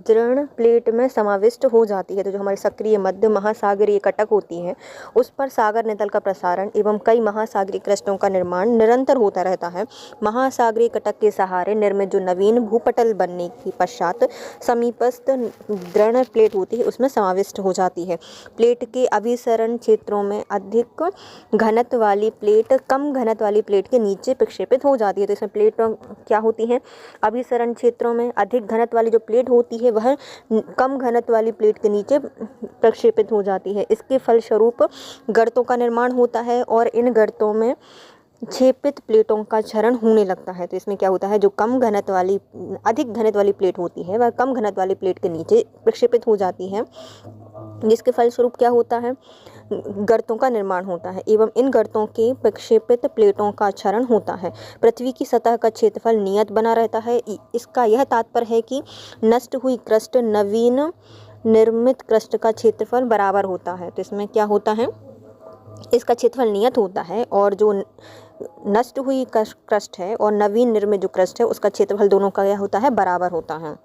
दृढ़ प्लेट में समाविष्ट हो जाती है। तो जो हमारी सक्रिय मध्य महासागरीय कटक होती है उस पर सागर नितल का प्रसारण एवं कई महासागरीय क्रस्टों का निर्माण निरंतर होता रहता है। महासागरीय कटक के सहारे निर्मित जो नवीन भूपटल बनने के पश्चात समीपस्थ दृढ़ प्लेट होती है उसमें समाविष्ट हो जाती है। प्लेट के अभिसरण क्षेत्रों में अधिक घनत्व वाली प्लेट कम घनत्व वाली प्लेट के नीचे प्रक्षेपित हो जाती है। तो इसमें प्लेट क्या होती है, अभिसरण क्षेत्रों में अधिक घनत्व वाली जो प्लेट होती है वह कम घनत्व वाली प्लेट के नीचे प्रक्षेपित हो जाती है। इसके फलस्वरूप गर्तों का निर्माण होता है और इन गर्तों में छेपित प्लेटों का क्षरण होने लगता है। तो इसमें क्या होता है, जो कम घनत्व वाली अधिक घनत्व वाली प्लेट होती है वह कम घनत्व वाली प्लेट के नीचे प्रक्षेपित हो जाती है, जिसके फलस्वरूप क्या होता है, गर्तों का निर्माण होता है एवं इन गर्तों के प्रक्षेपित प्लेटों का क्षरण होता है। पृथ्वी की सतह का क्षेत्रफल नियत बना रहता है। इसका यह तात्पर्य है कि नष्ट हुई क्रस्ट नवीन निर्मित क्रस्ट का क्षेत्रफल बराबर होता है। तो इसमें क्या होता है, इसका क्षेत्रफल नियत होता है और जो नष्ट हुई क्रस्ट है और नवीन निर्मित जो क्रस्ट है उसका क्षेत्रफल दोनों का क्या होता है, बराबर होता है।